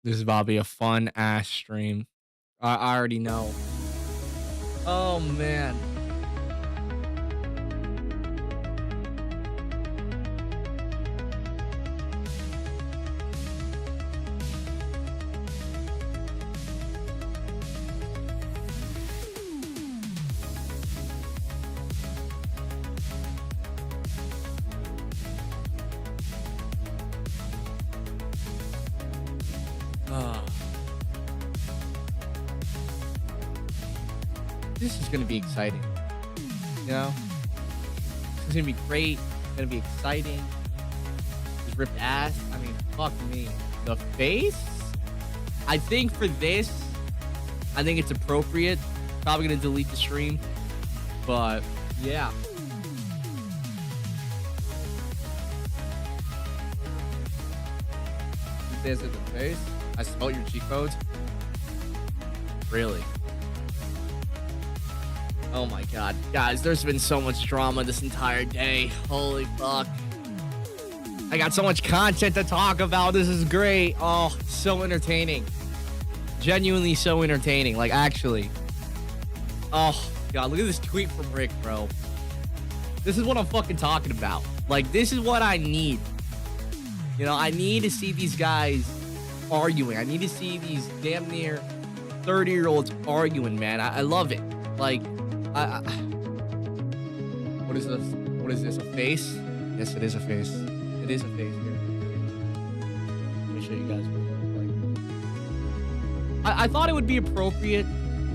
This is about to be a fun ass stream. I already know. Oh man. This is gonna be exciting. You know? This is gonna be great. It's gonna be exciting. Just ripped ass. I mean, fuck me. The face? I think for this, I think it's appropriate. Probably gonna delete the stream. But yeah. This in the face. I smelt your cheekbones. Really? Oh my god. Guys, there's been so much drama this entire day. Holy fuck. I got so much content to talk about. This is great. Oh, so entertaining. Genuinely so entertaining. Like, actually. Oh, god. Look at this tweet from Rick, bro. This is what I'm fucking talking about. Like, this is what I need. You know, I need to see these guys arguing. I need to see these damn near 30-year-olds arguing, man. I love it. Like, what is this? What is this? A face? Yes, it is a face. It is a face here. Let me show you guys what it looks like. I thought it would be appropriate,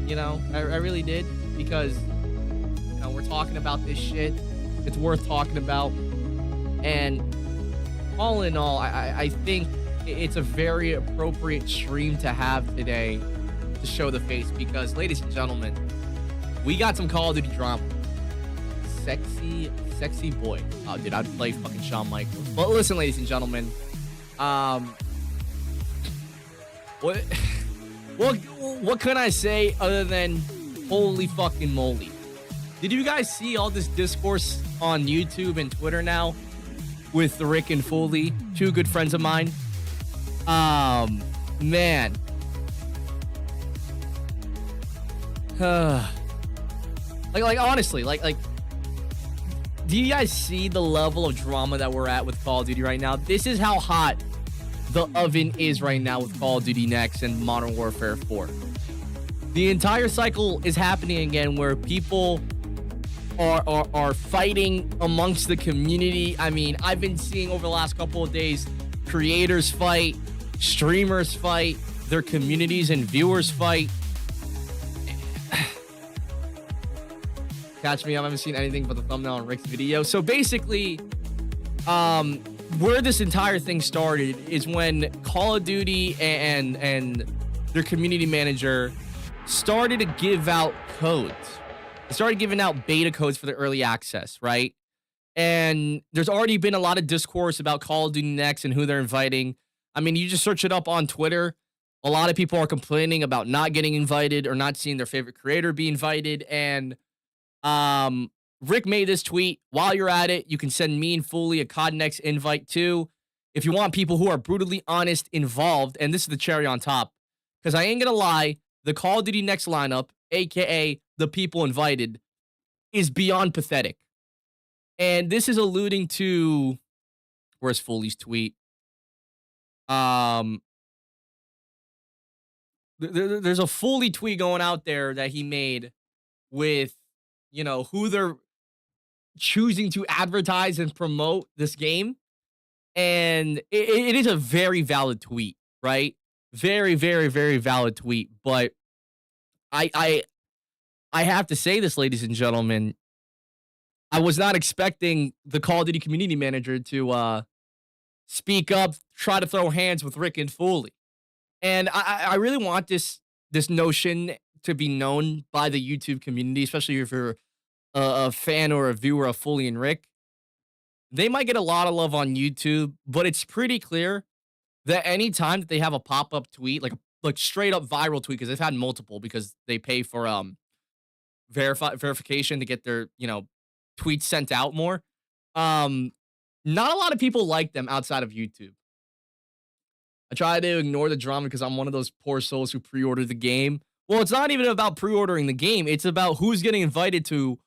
you know. I really did, because, you know, we're talking about this shit. It's worth talking about. And all in all, I think it's a very appropriate stream to have today to show the face, because, ladies and gentlemen, we got some Call of Duty drama. Sexy boy. Oh, dude, I'd play fucking Shawn Michaels. But listen, ladies and gentlemen, what can I say other than holy fucking moly? Did you guys see all this discourse on YouTube and Twitter now with TheRick and Fooly, two good friends of mine? Man. Like honestly, like do you guys see the level of drama that we're at with Call of Duty right now? This is how hot the oven is right now with Call of Duty Next and Modern Warfare 4. The entire cycle is happening again, where people are fighting amongst the community. I mean, I've been seeing over the last couple of days creators fight, streamers fight, their communities and viewers fight. Catch me up. I haven't seen anything but the thumbnail on Rick's video. So basically, where this entire thing started is when Call of Duty and their community manager started to give out codes. They started giving out beta codes for the early access, right? And there's already been a lot of discourse about Call of Duty Next and who they're inviting. I mean, you just search it up on Twitter. A lot of people are complaining about not getting invited or not seeing their favorite creator be invited. And Rick made this tweet. While you're at it, you can send me and Fooly a COD Next invite too. If you want people who are brutally honest involved, and this is the cherry on top, because I ain't gonna lie, the Call of Duty Next lineup, aka the people invited, is beyond pathetic. And this is alluding to, where's Fooly's tweet? There's a Fooly tweet going out there that he made with, you know, who they're choosing to advertise and promote this game. And it is a very valid tweet, right? Very, very, very valid tweet. But I have to say this, ladies and gentlemen. I was not expecting the Call of Duty community manager to speak up, try to throw hands with Rick and Fooly. And I really want this notion to be known by the YouTube community, especially if you're a fan or a viewer of Fooly and Rick. They might get a lot of love on YouTube, but it's pretty clear that any time that they have a pop-up tweet, like straight up viral tweet, because they've had multiple because they pay for verification to get their, you know, tweets sent out more. Not a lot of people like them outside of YouTube. I try to ignore the drama because I'm one of those poor souls who pre-ordered the game. Well, it's not even about pre-ordering the game. It's about who's getting invited to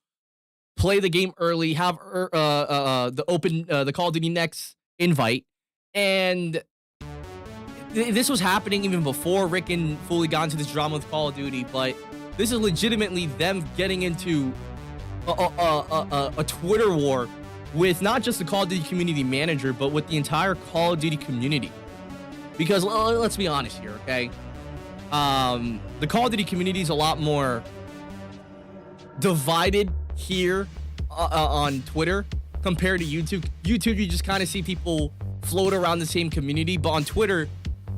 play the game early, have the Call of Duty Next invite, and this was happening even before Rick and Fooly got into this drama with Call of Duty. But this is legitimately them getting into a Twitter war with not just the Call of Duty community manager, but with the entire Call of Duty community. Because let's be honest here, okay? The Call of Duty community is a lot more divided here on Twitter compared to YouTube. YouTube, you just kind of see people float around the same community, but on Twitter,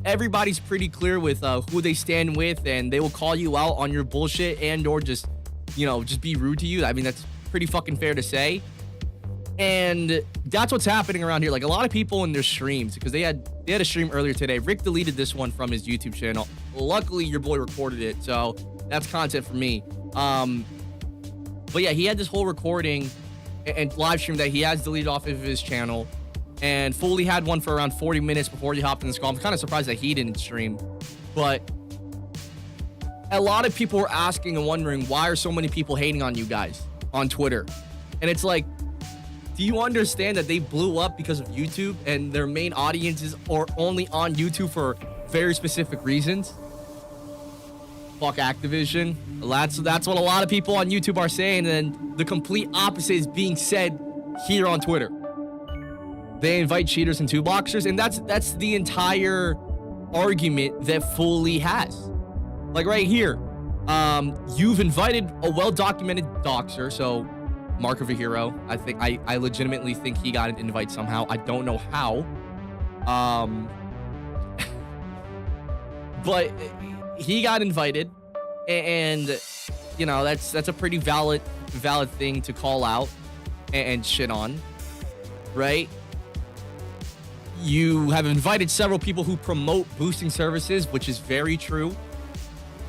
everybody's pretty clear with who they stand with, and they will call you out on your bullshit and or just, you know, just be rude to you. I mean, that's pretty fucking fair to say. And that's what's happening around here. Like, a lot of people in their streams, because they had a stream earlier today. Rick deleted this one from his YouTube channel. Luckily, your boy recorded it, so that's content for me. But yeah, he had this whole recording and live stream that he has deleted off of his channel. And Fooly had one for around 40 minutes before he hopped in this call. I'm kind of surprised that he didn't stream. But a lot of people were asking and wondering, why are so many people hating on you guys on Twitter? And it's like, do you understand that they blew up because of YouTube and their main audiences are only on YouTube for very specific reasons? Fuck Activision. That's what a lot of people on YouTube are saying, and the complete opposite is being said here on Twitter. They invite cheaters and two boxers, and that's the entire argument that Fooly has. Like right here, you've invited a well-documented doxer, so Mark of a hero. I legitimately think he got an invite somehow. I don't know how. But he got invited, and you know, that's a pretty valid thing to call out and shit on, right? You have invited several people who promote boosting services, which is very true,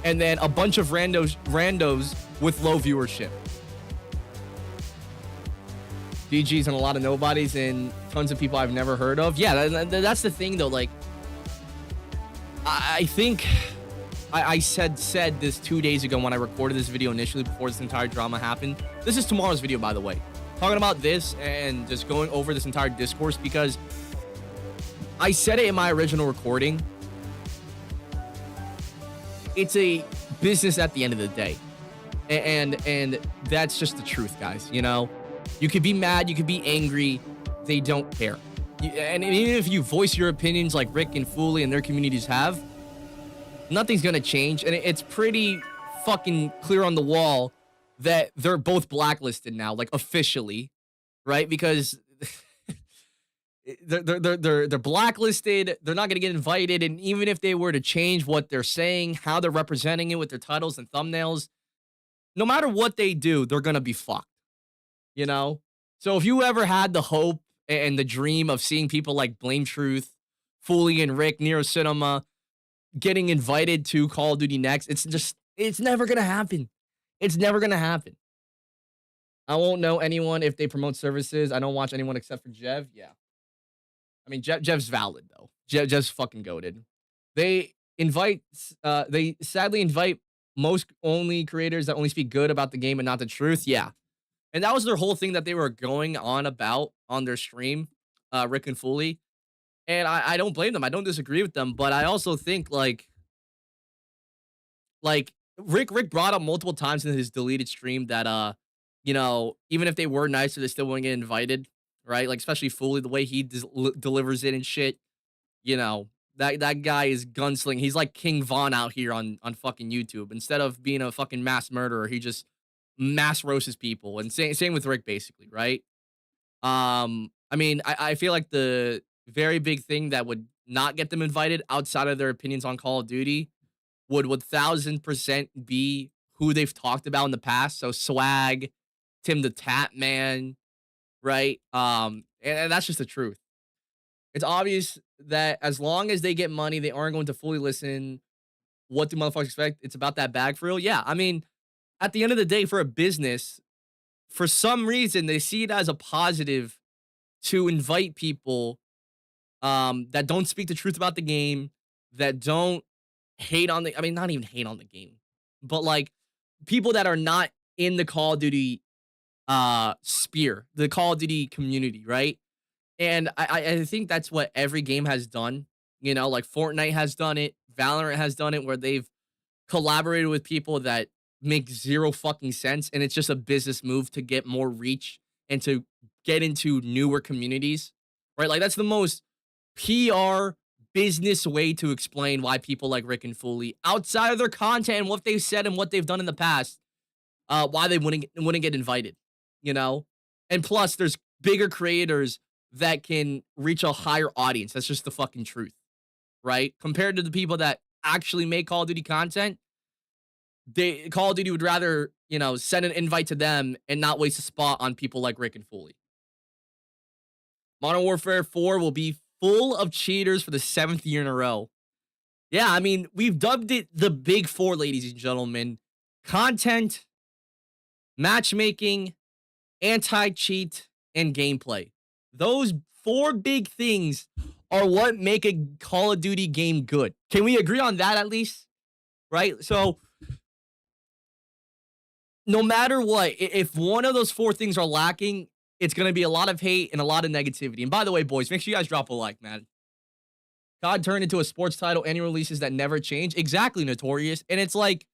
and then a bunch of randos with low viewership. GGs and a lot of nobodies and tons of people I've never heard of. Yeah, that's the thing though. Like, I think I said this 2 days ago when I recorded this video initially before this entire drama happened. This is tomorrow's video, by the way. Talking about this and just going over this entire discourse, because I said it in my original recording. It's a business at the end of the day. And that's just the truth, guys, you know? You could be mad, you could be angry, they don't care. And even if you voice your opinions like Rick and Fooly and their communities have, nothing's gonna change. And it's pretty fucking clear on the wall that they're both blacklisted now, like officially, right? Because they're blacklisted, they're not gonna get invited, and even if they were to change what they're saying, how they're representing it with their titles and thumbnails, no matter what they do, they're gonna be fucked. You know? So if you ever had the hope and the dream of seeing people like Blame Truth, Fooly and Rick, Nero Cinema getting invited to Call of Duty Next, it's never gonna happen. It's never gonna happen. I won't know anyone if they promote services. I don't watch anyone except for Jev. Yeah. I mean, Jev's valid though. Jev's fucking goated. They sadly invite most only creators that only speak good about the game and not the truth. Yeah. And that was their whole thing that they were going on about on their stream, Rick and Fooly. And I don't blame them. I don't disagree with them. But I also think like Rick brought up multiple times in his deleted stream that, you know, even if they were nicer, they still wouldn't get invited, right? Like, especially Fooly, the way he delivers it and shit. You know, that guy is gunslinging. He's like King Von out here on fucking YouTube. Instead of being a fucking mass murderer, he just mass roasts people. And same with Rick, basically, right? I mean, I feel like the very big thing that would not get them invited outside of their opinions on Call of Duty would 1000% be who they've talked about in the past. So SWAGG, TIMTHETATMAN, right? And that's just the truth. It's obvious that as long as they get money, they aren't going to fully listen. What do motherfuckers expect? It's about that bag for real. Yeah, I mean, at the end of the day, for a business, for some reason, they see it as a positive to invite people that don't speak the truth about the game, that don't hate on the, I mean, not even hate on the game, but like people that are not in the Call of Duty sphere, the Call of Duty community, right? And I think that's what every game has done. You know, like Fortnite has done it, Valorant has done it, where they've collaborated with people that make zero fucking sense, and it's just a business move to get more reach and to get into newer communities, right? Like that's the most PR business way to explain why people like Rick and Fooly, outside of their content and what they've said and what they've done in the past, why they wouldn't get invited, you know? And plus, there's bigger creators that can reach a higher audience. That's just the fucking truth, right? Compared to the people that actually make Call of Duty content, Call of Duty would rather, you know, send an invite to them and not waste a spot on people like Rick and Fooly. Modern Warfare 4 will be full of cheaters for the 7th year in a row. Yeah, I mean, we've dubbed it the Big Four, ladies and gentlemen. Content, matchmaking, anti-cheat, and gameplay. Those 4 big things are what make a Call of Duty game good. Can we agree on that at least? Right? So, no matter what, if one of those 4 things are lacking, it's going to be a lot of hate and a lot of negativity. And by the way, boys, make sure you guys drop a like, man. COD turned into a sports title, annual releases that never change. Exactly, Notorious. And it's like,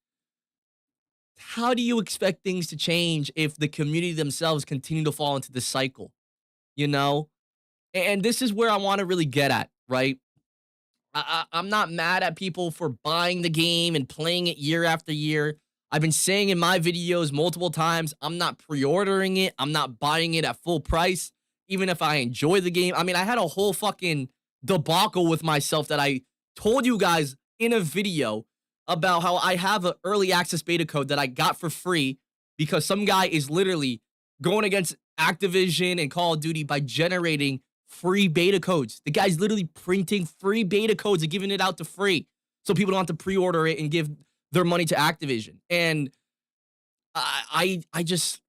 how do you expect things to change if the community themselves continue to fall into this cycle? You know? And this is where I want to really get at, right? I'm not mad at people for buying the game and playing it year after year. I've been saying in my videos multiple times, I'm not pre-ordering it. I'm not buying it at full price, even if I enjoy the game. I mean, I had a whole fucking debacle with myself that I told you guys in a video about how I have an early access beta code that I got for free because some guy is literally going against Activision and Call of Duty by generating free beta codes. The guy's literally printing free beta codes and giving it out to free so people don't have to pre-order it and give their money to Activision. And I just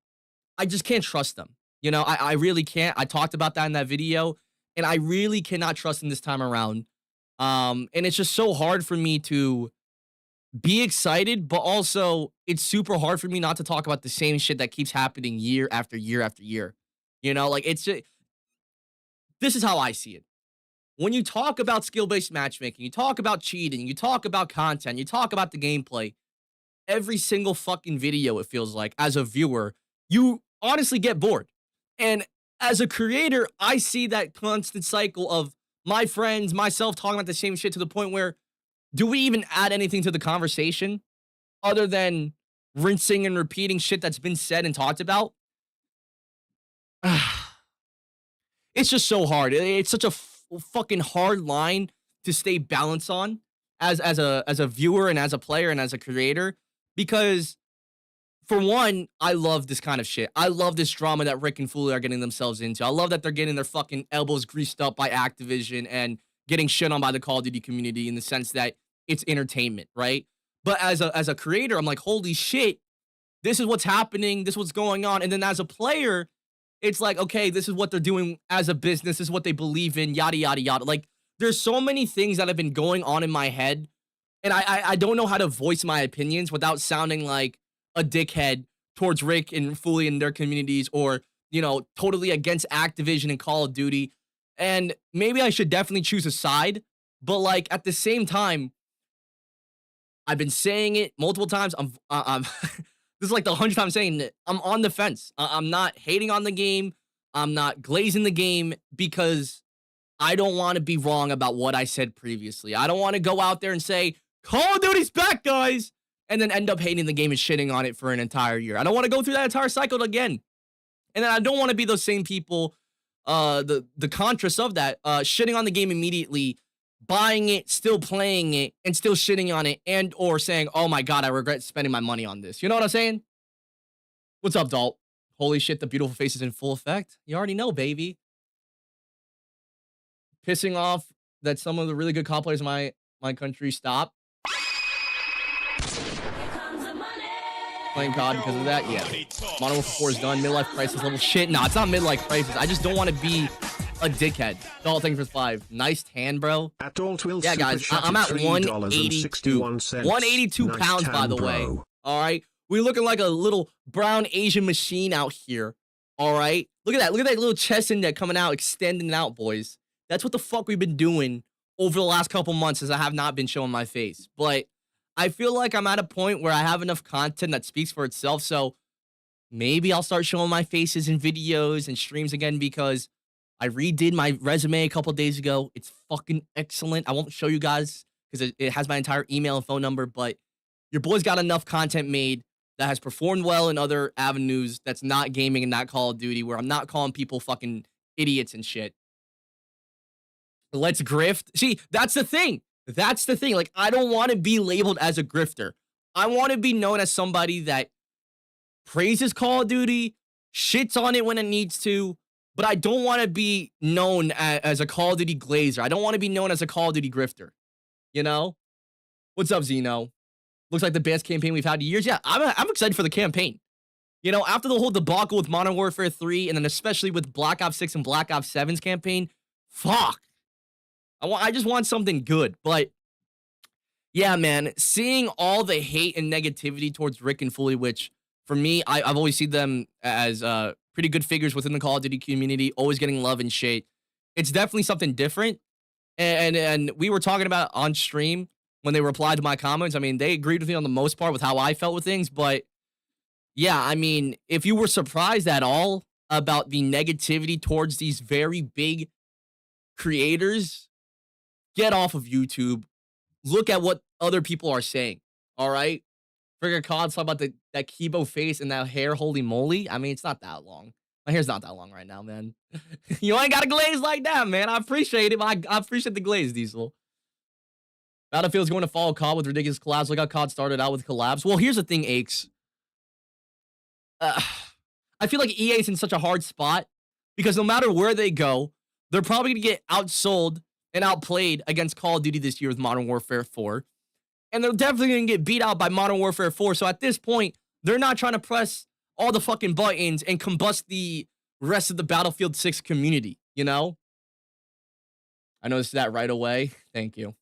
can't trust them. You know, I really can't. I talked about that in that video, and I really cannot trust them this time around. And it's just so hard for me to be excited, but also it's super hard for me not to talk about the same shit that keeps happening year after year after year. You know, like it's just, this is how I see it. When you talk about skill-based matchmaking, you talk about cheating, you talk about content, you talk about the gameplay, every single fucking video, it feels like, as a viewer, you honestly get bored. And as a creator, I see that constant cycle of my friends, myself talking about the same shit to the point where, do we even add anything to the conversation other than rinsing and repeating shit that's been said and talked about? It's just so hard. It's such a fucking hard line to stay balanced on as a viewer and as a player and as a creator, because for one, I love this kind of shit. I love this drama that Rick and Fooly are getting themselves into. I love that they're getting their fucking elbows greased up by Activision and getting shit on by the Call of Duty community in the sense that it's entertainment, right? But as a creator, I'm like, holy shit, this is what's happening, this is what's going on. And then as a player, it's like, okay, this is what they're doing as a business, this is what they believe in, yada, yada, yada. Like, there's so many things that have been going on in my head, and I don't know how to voice my opinions without sounding like a dickhead towards Rick and Fooly and their communities, or, you know, totally against Activision and Call of Duty. And maybe I should definitely choose a side, but like at the same time, I've been saying it multiple times. I'm this is like the 100th time saying it. I'm on the fence. I'm not hating on the game. I'm not glazing the game because I don't want to be wrong about what I said previously. I don't want to go out there and say, Call of Duty's back, guys, and then end up hating the game and shitting on it for an entire year. I don't want to go through that entire cycle again. And then I don't want to be those same people, the contrast of that, shitting on the game immediately, buying it, still playing it, and still shitting on it, and or saying, oh my god, I regret spending my money on this. You know what I'm saying? What's up, Dalt? Holy shit, the beautiful face is in full effect. You already know, baby. Pissing off that some of the really good COD players in my country stop playing COD because of that. Yeah. Modern Warfare 4 is done. Midlife crisis level shit. No, it's not midlife crisis. I just don't want to be a dickhead. Dalton, thank you for 5. Nice tan, bro. Yeah, guys, I'm at 182. 182 pounds, by the way. All right. We're looking like a little brown Asian machine out here. All right. Look at that. Look at that little chest index coming out, extending out, boys. That's what the fuck we've been doing over the last couple months, as I have not been showing my face. But I feel like I'm at a point where I have enough content that speaks for itself. So maybe I'll start showing my faces in videos and streams again, because I redid my resume a couple days ago. It's fucking excellent. I won't show you guys because it has my entire email and phone number, but your boy's got enough content made that has performed well in other avenues that's not gaming and not Call of Duty, where I'm not calling people fucking idiots and shit. Let's grift. See, that's the thing. That's the thing. Like, I don't want to be labeled as a grifter. I want to be known as somebody that praises Call of Duty, shits on it when it needs to, but I don't want to be known as a Call of Duty glazer. I don't want to be known as a Call of Duty grifter. You know? What's up, Zeno? Looks like the best campaign we've had in years. Yeah, I'm excited for the campaign. You know, after the whole debacle with Modern Warfare 3, and then especially with Black Ops 6 and Black Ops 7's campaign, fuck. I just want something good. But yeah, man, seeing all the hate and negativity towards Rick and Fooly, which for me, I've always seen them as pretty good figures within the Call of Duty community, always getting love and shade. It's definitely something different. And we were talking about on stream when they replied to my comments. I mean, they agreed with me on the most part with how I felt with things. But yeah, I mean, if you were surprised at all about the negativity towards these very big creators, get off of YouTube. Look at what other people are saying. All right. Figure Cod's talk about that KEYBO face and that hair. Holy moly. I mean, it's not that long. My hair's not that long right now, man. You ain't got a glaze like that, man. I appreciate it. I appreciate the glaze, Diesel. Battlefield's going to follow COD with ridiculous collabs. Look how COD started out with collabs. Well, here's the thing, Aches. I feel like EA's in such a hard spot because no matter where they go, they're probably going to get outsold and outplayed against Call of Duty this year with Modern Warfare 4. And they're definitely going to get beat out by Modern Warfare 4. So at this point, they're not trying to press all the fucking buttons and combust the rest of the Battlefield 6 community, you know? I noticed that right away. Thank you.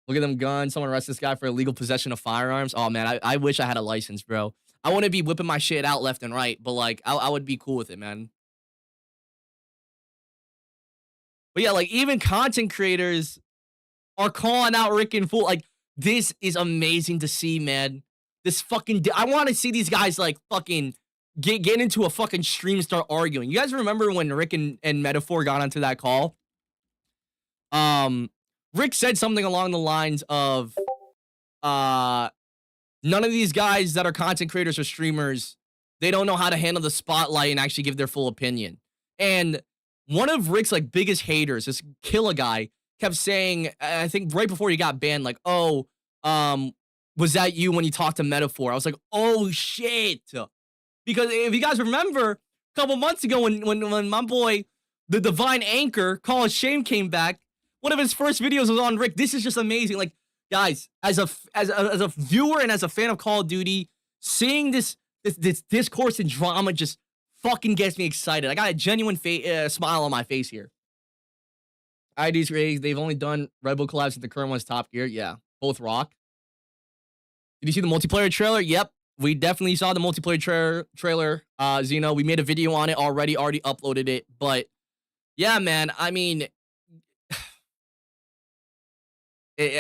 Look at them guns. Someone arrest this guy for illegal possession of firearms. Oh, man, I wish I had a license, bro. I want to be whipping my shit out left and right, but, like, I would be cool with it, man. But, yeah, like, even content creators are calling out Rick and Fool. Like, this is amazing to see, man. This fucking... I want to see these guys, like, fucking get into a fucking stream and start arguing. You guys remember when Rick and MW4 got onto that call? Rick said something along the lines of, none of these guys that are content creators or streamers, they don't know how to handle the spotlight and actually give their full opinion. And one of Rick's, like, biggest haters, this Killa guy, kept saying, I think right before he got banned, like, oh, was that you when you talked to MW4? I was like, oh, shit. Because if you guys remember, a couple months ago when my boy, the Divine Anchor, Call of Shame, came back, one of his first videos was on Rick. This is just amazing. Like, guys, as a viewer and as a fan of Call of Duty, seeing this discourse and drama just fucking gets me excited. I got a genuine smile on my face here. IDs raised. They've only done Red Bull collabs and the current one's Top Gear. Yeah, both rock. Did you see the multiplayer trailer? Yep, we definitely saw the multiplayer trailer. Zeno, we made a video on it already uploaded it. But yeah, man, I mean,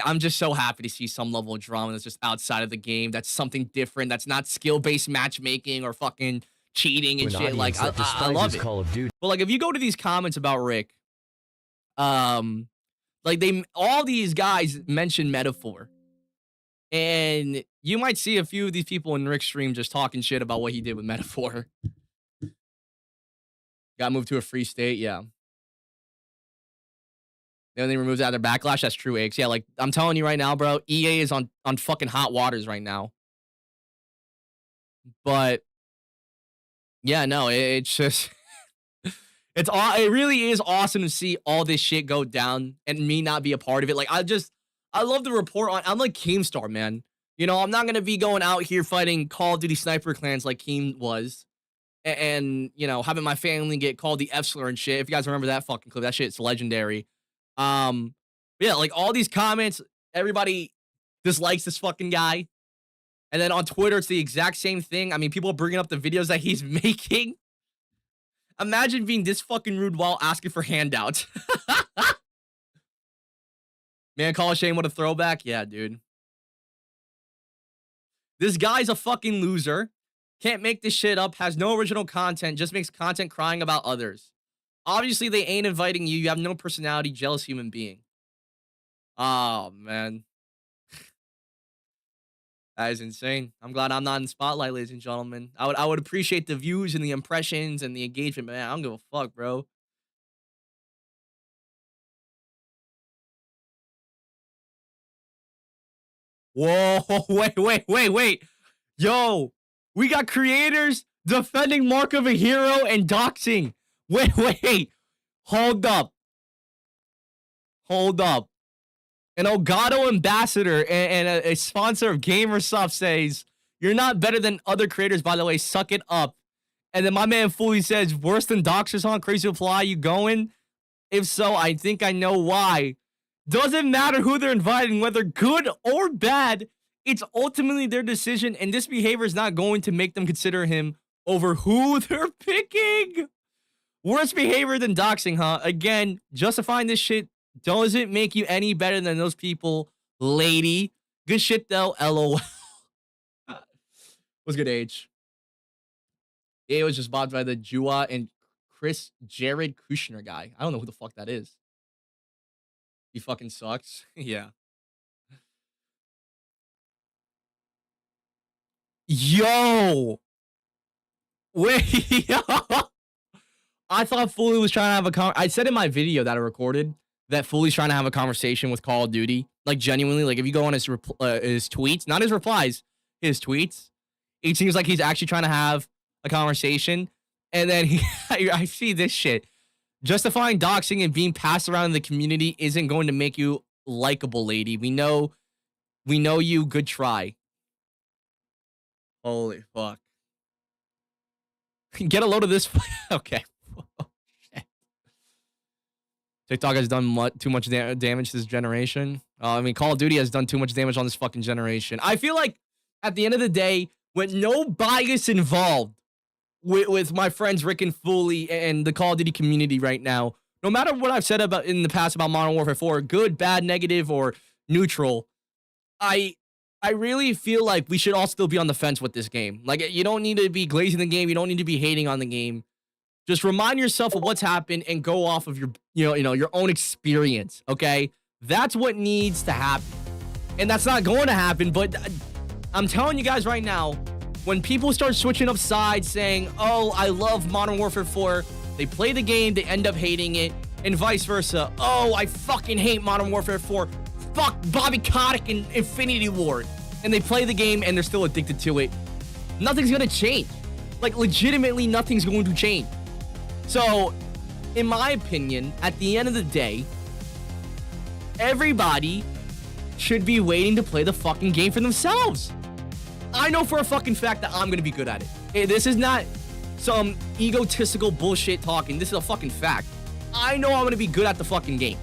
I'm just so happy to see some level of drama that's just outside of the game. That's something different. That's not skill-based matchmaking or fucking cheating and shit. Like, I love it. Call of Duty. But like, if you go to these comments about Rick, like all these guys mention MW4, and you might see a few of these people in Rick's stream just talking shit about what he did with MW4. Got moved to a free state, yeah. And they removed out their backlash. That's true, Aches. Yeah, like, I'm telling you right now, bro, EA is on fucking hot waters right now. But yeah, no, it's just it really is awesome to see all this shit go down and me not be a part of it. Like, I love the report on. I'm like Keemstar, man. You know, I'm not gonna be going out here fighting Call of Duty sniper clans like Keem was, and you know, having my family get called the F slur and shit. If you guys remember that fucking clip, that shit's legendary. Yeah, like all these comments, everybody dislikes this fucking guy. And then on Twitter, it's the exact same thing. I mean, people are bringing up the videos that he's making. Imagine being this fucking rude while asking for handouts. Man, call Shane what a throwback. Yeah, dude. This guy's a fucking loser. Can't make this shit up. Has no original content. Just makes content crying about others. Obviously, they ain't inviting you. You have no personality. Jealous human being. Oh, man. That is insane. I'm glad I'm not in the spotlight, ladies and gentlemen. I would appreciate the views and the impressions and the engagement, but man, I don't give a fuck, bro. Whoa, wait. Yo, we got creators defending Mark of a Hero and doxing. Wait. Hold up. An Elgato ambassador and a sponsor of Gamersoft says, you're not better than other creators, by the way. Suck it up. And then my man Fooly says, worse than doxers, huh? Crazy Reply, you going? If so, I think I know why. Doesn't matter who they're inviting, whether good or bad. It's ultimately their decision, and this behavior is not going to make them consider him over who they're picking. Worse behavior than doxing, huh? Again, justifying this shit doesn't make you any better than those people, lady. Good shit, though. LOL. What's good, Age? It was just bought by the Jua and Chris Jared Kushner guy. I don't know who the fuck that is. He fucking sucks. Yeah. Yo. Wait. I thought Fooly was trying to have I said in my video that I recorded that Fooly's trying to have a conversation with Call of Duty. Like, genuinely, like, if you go on his tweets, not his replies, his tweets, it seems like he's actually trying to have a conversation. And then I see this shit. Justifying doxing and being passed around in the community isn't going to make you likable, lady. We know you. Good try. Holy fuck. Get a load of this. Okay. Oh, shit. TikTok has done too much damage to this generation. I mean, Call of Duty has done too much damage on this fucking generation. I feel like at the end of the day, with no bias involved with my friends Rick and Fooly and the Call of Duty community right now, no matter what I've said about in the past about Modern Warfare 4, good, bad, negative, or neutral, I really feel like we should all still be on the fence with this game. Like, you don't need to be glazing the game. You don't need to be hating on the game. Just remind yourself of what's happened and go off of your, your own experience. Okay, that's what needs to happen, and that's not going to happen. But I'm telling you guys right now, when people start switching up sides, saying, "Oh, I love Modern Warfare 4," they play the game, they end up hating it, and vice versa. "Oh, I fucking hate Modern Warfare 4. Fuck Bobby Kotick and Infinity Ward," and they play the game and they're still addicted to it. Nothing's gonna change. Like, legitimately, nothing's going to change. So, in my opinion, at the end of the day, everybody should be waiting to play the fucking game for themselves. I know for a fucking fact that I'm gonna be good at it. This is not some egotistical bullshit talking. This is a fucking fact. I know I'm gonna be good at the fucking game.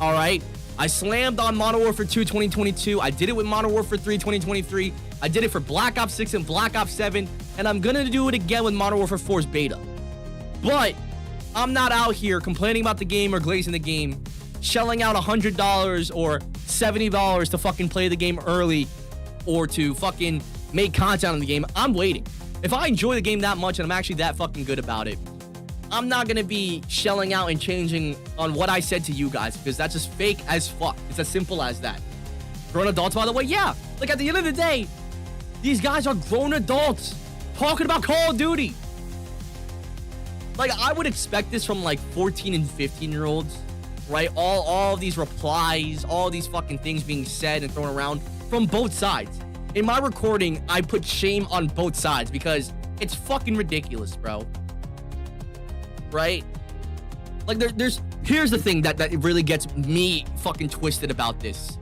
All right? I slammed on Modern Warfare 2 2022. I did it with Modern Warfare 3 2023. I did it for Black Ops 6 and Black Ops 7. And I'm gonna do it again with Modern Warfare 4's beta. But I'm not out here complaining about the game or glazing the game, shelling out $100 or $70 to fucking play the game early or to fucking make content on the game. I'm waiting. If I enjoy the game that much and I'm actually that fucking good about it, I'm not gonna be shelling out and changing on what I said to you guys, because that's just fake as fuck. It's as simple as that. Grown adults, by the way, yeah. Like, at the end of the day, these guys are grown adults talking about Call of Duty. Like, I would expect this from, like, 14 and 15-year-olds, right? All of these replies, all these fucking things being said and thrown around from both sides. In my recording, I put shame on both sides because it's fucking ridiculous, bro. Right? Like, here's the thing that really gets me fucking twisted about this.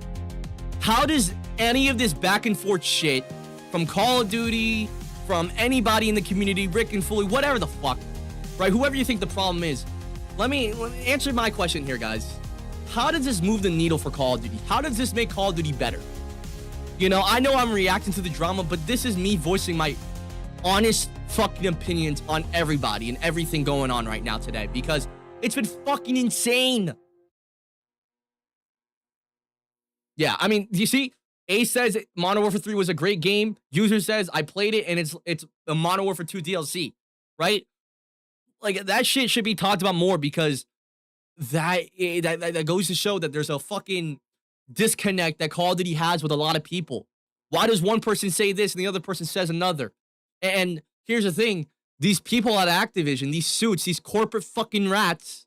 How does any of this back and forth shit from Call of Duty, from anybody in the community, Rick and Fooly, whatever the fuck, right? Whoever you think the problem is, let me answer my question here, guys. How does this move the needle for Call of Duty? How does this make Call of Duty better? You know, I know I'm reacting to the drama, but this is me voicing my honest fucking opinions on everybody and everything going on right now today, because it's been fucking insane. Yeah, I mean, you see, Ace says Modern Warfare 3 was a great game. User says I played it and it's a Modern Warfare 2 DLC, right? Like, that shit should be talked about more, because that goes to show that there's a fucking disconnect that Call of Duty has with a lot of people. Why does one person say this and the other person says another? And here's the thing. These people at Activision, these suits, these corporate fucking rats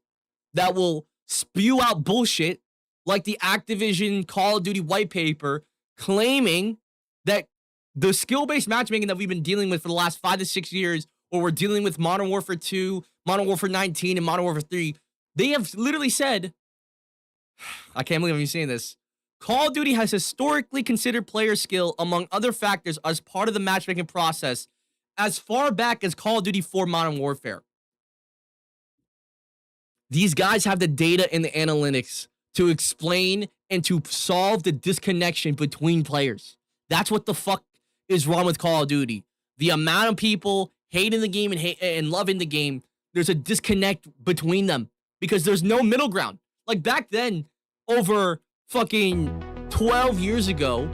that will spew out bullshit like the Activision Call of Duty white paper, claiming that the skill-based matchmaking that we've been dealing with for the last 5 to 6 years, or we're dealing with Modern Warfare 2, Modern Warfare 19, and Modern Warfare 3, they have literally said, I can't believe I'm saying this, Call of Duty has historically considered player skill, among other factors, as part of the matchmaking process as far back as Call of Duty 4 Modern Warfare. These guys have the data and the analytics to explain and to solve the disconnection between players. That's what the fuck is wrong with Call of Duty. The amount of people hating the game and loving the game, there's a disconnect between them because there's no middle ground. Like, back then, over fucking 12 years ago,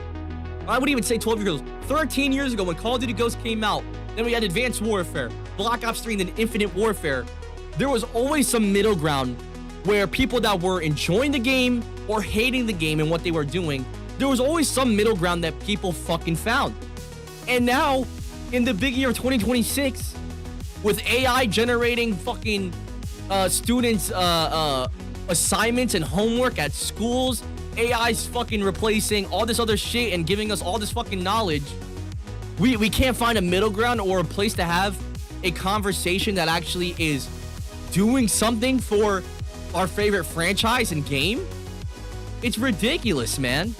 I wouldn't even say 12 years ago, 13 years ago when Call of Duty Ghosts came out, then we had Advanced Warfare, Black Ops 3, and then Infinite Warfare. There was always some middle ground where people that were enjoying the game or hating the game and what they were doing, there was always some middle ground that people fucking found. And now, in the big year of 2026, with AI generating fucking students' assignments and homework at schools, AI's fucking replacing all this other shit and giving us all this fucking knowledge, we can't find a middle ground or a place to have a conversation that actually is doing something for our favorite franchise and game. It's ridiculous, man.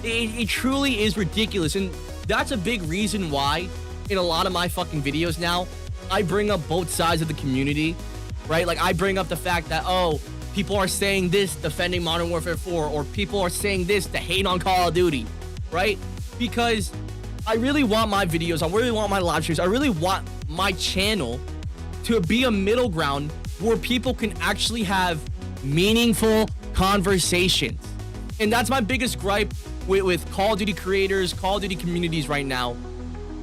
It truly is ridiculous. And that's a big reason why in a lot of my fucking videos now, I bring up both sides of the community, right? Like, I bring up the fact that, oh, people are saying this defending Modern Warfare 4, or people are saying this to hate on Call of Duty, right? Because I really want my videos, I really want my live streams, I really want my channel to be a middle ground where people can actually have meaningful conversations. And that's my biggest gripe with Call of Duty creators, Call of Duty communities right now.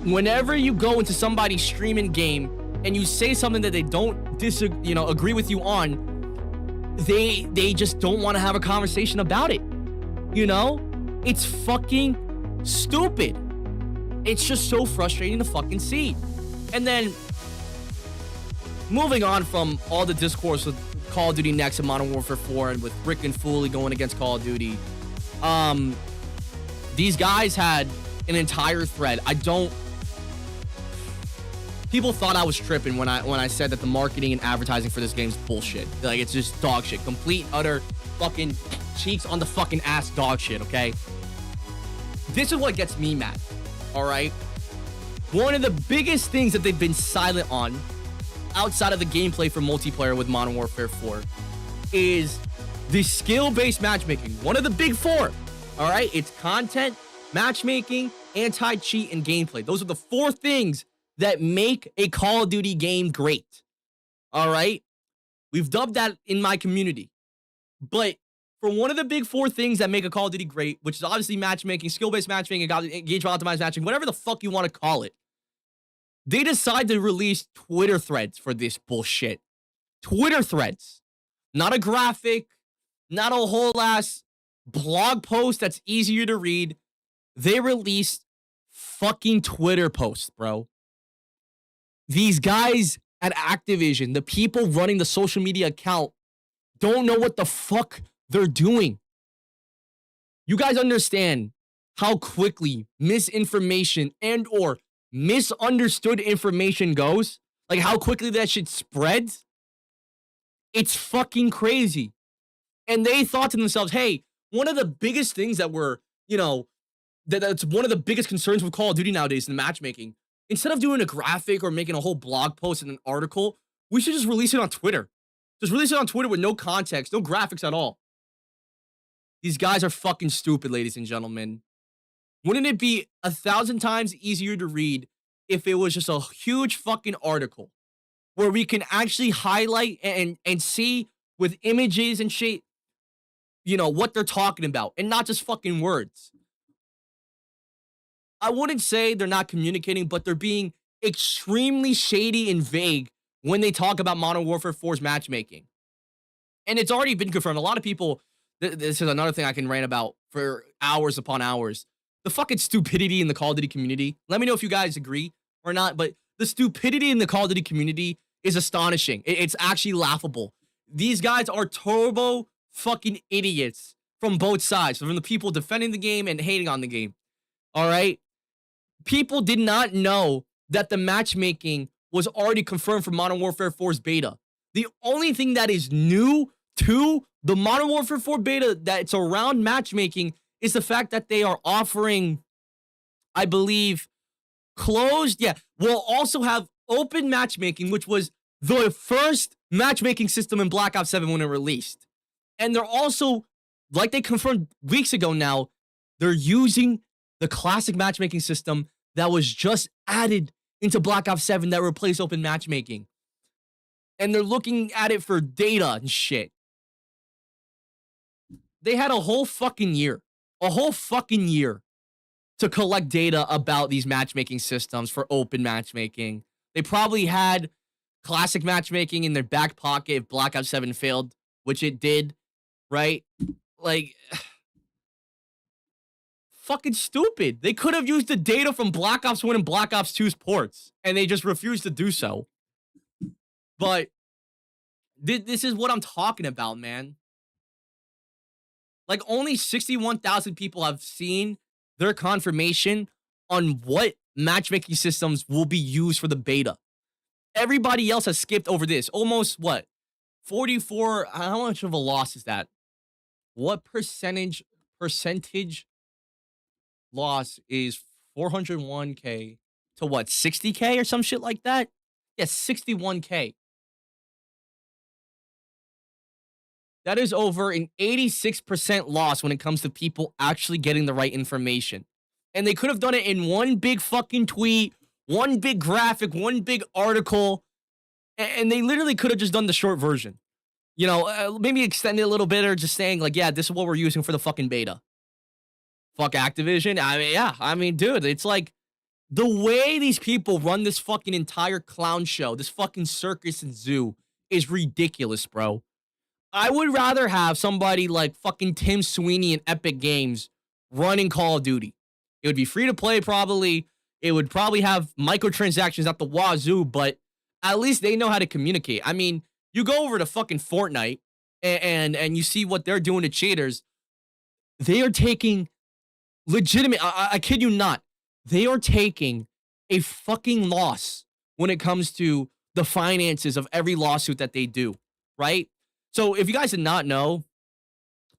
Whenever you go into somebody's streaming game and you say something that they don't agree with you on, they just don't want to have a conversation about it. You know? It's fucking stupid. It's just so frustrating to fucking see. And then moving on from all the discourse with Call of Duty Next and Modern Warfare 4 and with Rick and Fooly going against Call of Duty, these guys had an entire thread. People thought I was tripping when I said that the marketing and advertising for this game is bullshit. Like, it's just dog shit. Complete, utter, fucking cheeks on the fucking ass dog shit, okay? This is what gets me mad, all right? One of the biggest things that they've been silent on outside of the gameplay for multiplayer with Modern Warfare 4 is the skill-based matchmaking. One of the big four, all right? It's content, matchmaking, anti-cheat, and gameplay. Those are the four things that make a Call of Duty game great, all right? We've dubbed that in my community. But for one of the big four things that make a Call of Duty great, which is obviously matchmaking, skill-based matchmaking, engagement optimized matchmaking, whatever the fuck you want to call it, they decide to release Twitter threads for this bullshit. Twitter threads. Not a graphic, not a whole ass blog post that's easier to read. They released fucking Twitter posts, bro. These guys at Activision, the people running the social media account, don't know what the fuck they're doing. You guys understand how quickly misinformation and or misunderstood information goes? Like, how quickly that shit spreads? It's fucking crazy. And they thought to themselves, hey, one of the biggest things that we're, that's one of the biggest concerns with Call of Duty nowadays in the matchmaking instead of doing a graphic or making a whole blog post and an article, we should just release it on Twitter. Just release it on Twitter with no context, no graphics at all. These guys are fucking stupid, ladies and gentlemen. Wouldn't it be 1,000 times easier to read if it was just a huge fucking article where we can actually highlight and see with images and shit, you know, what they're talking about and not just fucking words? I wouldn't say they're not communicating, but they're being extremely shady and vague when they talk about Modern Warfare 4's matchmaking. And it's already been confirmed. A lot of people, this is another thing I can rant about for hours upon hours. The fucking stupidity in the Call of Duty community. Let me know if you guys agree or not, but the stupidity in the Call of Duty community is astonishing. It's actually laughable. These guys are turbo fucking idiots from both sides, from the people defending the game and hating on the game. All right? People did not know that the matchmaking was already confirmed for Modern Warfare 4's beta. The only thing that is new to the Modern Warfare 4 beta that's around matchmaking is the fact that they are offering, I believe, closed. Yeah, we'll also have open matchmaking, which was the first matchmaking system in Black Ops 7 when it released. And they're also, like they confirmed weeks ago now, they're using the classic matchmaking system that was just added into Black Ops 7 that replaced open matchmaking. And they're looking at it for data and shit. They had a whole fucking year to collect data about these matchmaking systems for open matchmaking. They probably had classic matchmaking in their back pocket if Black Ops 7 failed, which it did, right? Like, fucking stupid. They could have used the data from Black Ops 1 and Black Ops 2's ports, and they just refused to do so. But this is what I'm talking about, man. Like, only 61,000 people have seen their confirmation on what matchmaking systems will be used for the beta. Everybody else has skipped over this. Almost, what? 44, how much of a loss is that? What percentage loss is 401k to what, 60k or some shit like that? Yeah, 61k. That is over an 86% loss when it comes to people actually getting the right information. And they could have done it in one big fucking tweet, one big graphic, one big article, and they literally could have just done the short version. You know, maybe extend it a little bit or just saying, like, yeah, this is what we're using for the fucking beta. Fuck Activision. I mean, yeah. I mean, dude, it's like the way these people run this fucking entire clown show, this fucking circus and zoo is ridiculous, bro. I would rather have somebody like fucking Tim Sweeney and Epic Games running Call of Duty. It would be free to play probably. It would probably have microtransactions at the wazoo, but at least they know how to communicate. I mean, you go over to fucking Fortnite and you see what they're doing to cheaters. They are taking legitimate, I kid you not, they are taking a fucking loss when it comes to the finances of every lawsuit that they do, right? So if you guys did not know,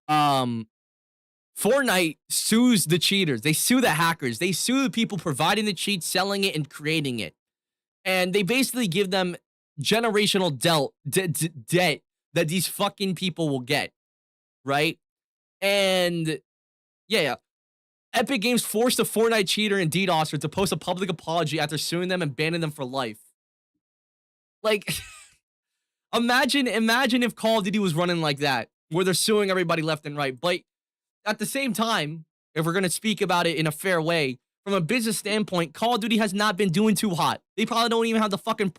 Fortnite sues the cheaters. They sue the hackers. They sue the people providing the cheat, selling it, and creating it. And they basically give them generational debt that these fucking people will get, right? And yeah. Epic Games forced a Fortnite cheater and DDoSer to post a public apology after suing them and banning them for life. Like, imagine if Call of Duty was running like that, where they're suing everybody left and right. But at the same time, if we're going to speak about it in a fair way, from a business standpoint, Call of Duty has not been doing too hot. They probably don't even have the fucking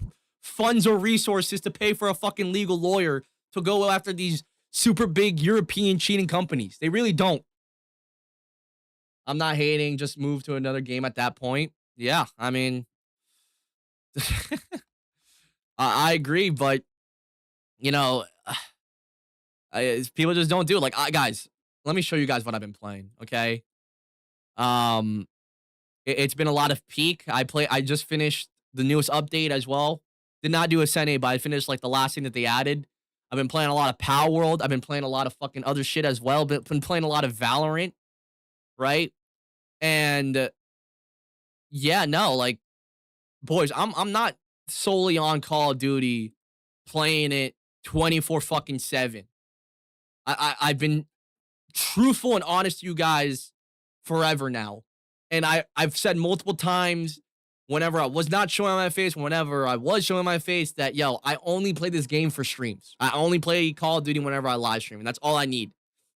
funds or resources to pay for a fucking legal lawyer to go after these super big European cheating companies. They really don't. I'm not hating, just move to another game at that point. Yeah, I mean, I agree, but, you know, people just don't do it. Like, guys, let me show you guys what I've been playing, okay? It's been a lot of peak. I just finished the newest update as well. Did not do Ascent, but I finished, like, the last thing that they added. I've been playing a lot of Power World. I've been playing a lot of fucking other shit as well, but been playing a lot of Valorant. Right? And yeah, no, like boys, I'm not solely on Call of Duty playing it 24 fucking 7. I've been truthful and honest to you guys forever now. And I've said multiple times whenever I was not showing my face, whenever I was showing my face, that yo, I only play this game for streams. I only play Call of Duty whenever I live stream, and that's all I need.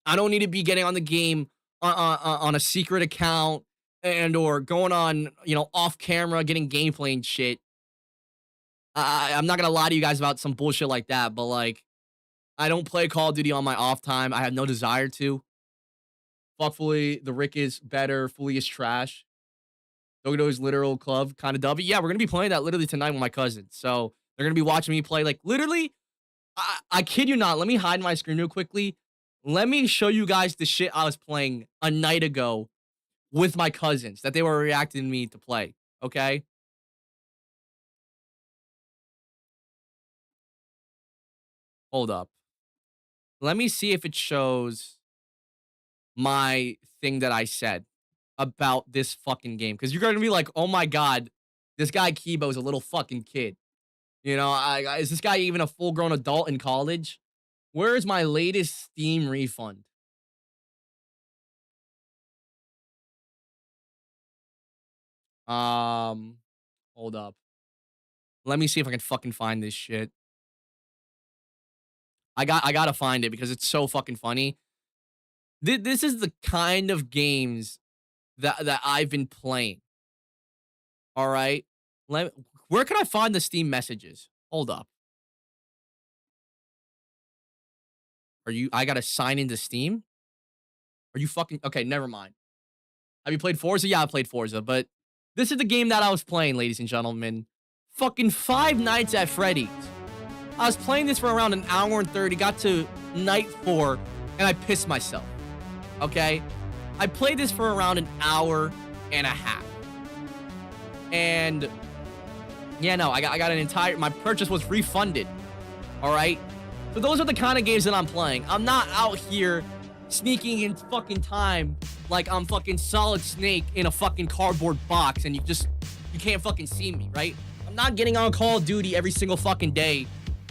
I don't need to be getting on the game on a secret account and or going on, you know, off camera, getting gameplay and shit. I'm not gonna lie to you guys about some bullshit like that, but like, I don't play Call of Duty on my off time. I have no desire to. Fuck Fooly. TheRick is better. Fooly is trash. Dogodo's literal club kind of W. Yeah, we're gonna be playing that literally tonight with my cousins. So they're gonna be watching me play. Like literally, I kid you not. Let me hide my screen real quickly. Let me show you guys the shit I was playing a night ago with my cousins that they were reacting to me to play. Okay. Hold up. Let me see if it shows my thing that I said about this fucking game. Because you're going to be like, oh my God, this guy KEYBO is a little fucking kid. You know, is this guy even a full-grown adult in college? Where is my latest Steam refund? Hold up. Let me see if I can fucking find this shit. I gotta find it because it's so fucking funny. This is the kind of games that I've been playing. All right. Where can I find the Steam messages? Hold up. I gotta sign into Steam? Are you fucking okay? Never mind. Have you played Forza? Yeah, I played Forza, but this is the game that I was playing, ladies and gentlemen. Fucking Five Nights at Freddy's. I was playing this for around an hour and 30, got to night 4, and I pissed myself. Okay? I played this for around an hour and a half. And yeah, no, I got an entire, my purchase was refunded. All right? So those are the kind of games that I'm playing. I'm not out here sneaking in fucking time like I'm fucking Solid Snake in a fucking cardboard box and you can't fucking see me, right? I'm not getting on Call of Duty every single fucking day,